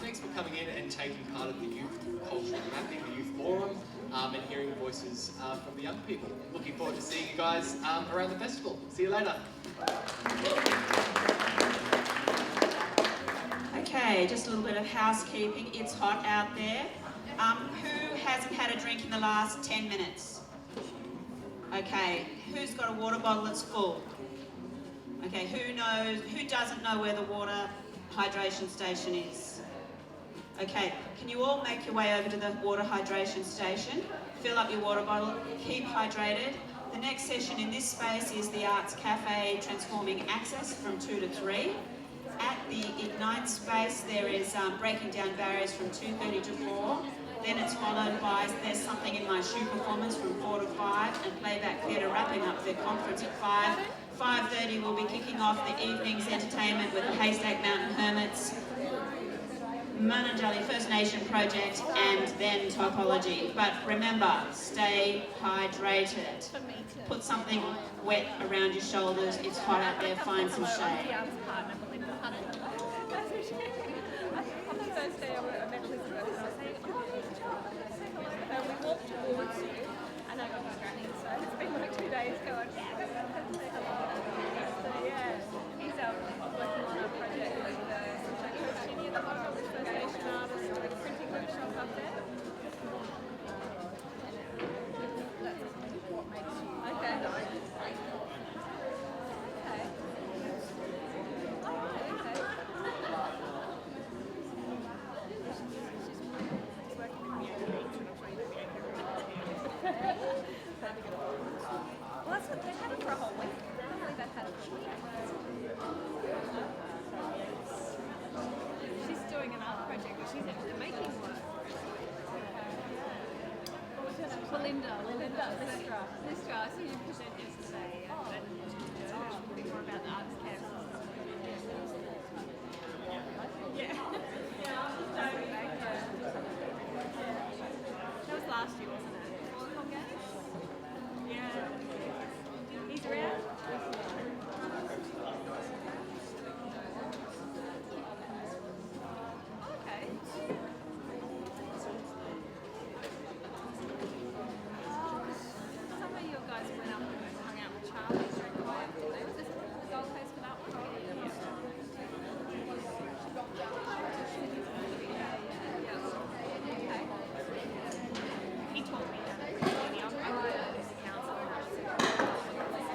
Thanks for coming in and taking part of the Youth Cultural Mapping, the Youth Forum, and hearing voices from the young people. Looking forward to seeing you guys around the festival. See you later. Okay. Okay, just a little bit of housekeeping. It's hot out there. Who hasn't had a drink in the last 10 minutes? Okay, who's got a water bottle that's full? Okay, who doesn't know where the water hydration station is? Okay, can you all make your way over to the water hydration station? Fill up your water bottle, keep hydrated. The next session in this space is the Arts Cafe Transforming Access from 2 to 3. At the Ignite space there is breaking down barriers from 2:30 to 4. Then it's followed by There's Something in My Shoe performance from 4 to 5 and Playback Theatre wrapping up their conference at 5. 5:30 we'll be kicking off the evening's entertainment with the Haystack Mountain Hermits, Mananjali First Nation Project and then Topology. But remember, stay hydrated. Put something wet around your shoulders, it's hot out there, find some shade. On the first day I met Elizabeth and I was saying, oh, here's John. And we walked towards you and I got distracted. So it's been like 2 days going, so yeah, he's working on a project with Coach Ginny at the moment with First Nation artists, doing a printing workshop up there. That's what makes you. Okay. Well, that's what they've had it for a whole week. I can't believe they've had it for a week. She's doing an art project, but she's actually making work. Belinda, Listra. I see you present yesterday, and a bit more about the arts camp. That was last year, wasn't it? Before the Games? Yeah. He's around? Okay. Some of you guys went up and hung out with Charlie during the way. Was this the Gold Coast for that one? He told me that this council has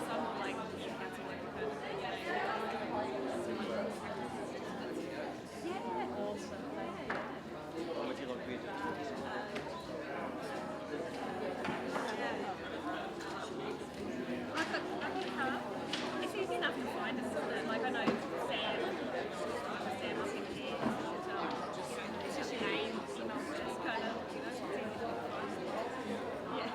some like council like yeah, awesome. How much you like me it's easy enough to find us, isn't it? Like I know Sam was in here. It's just your name, email, just kind of, it's easy to find. Yeah.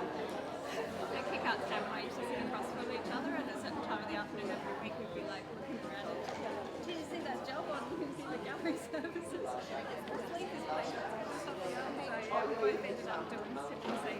They kick out Sam and I used to sit across from each other at a certain time of the afternoon every week we'd be like looking around and did you see that job on the gallery services? Let's leave this place, let's go to something else. So yeah, we both ended up doing the same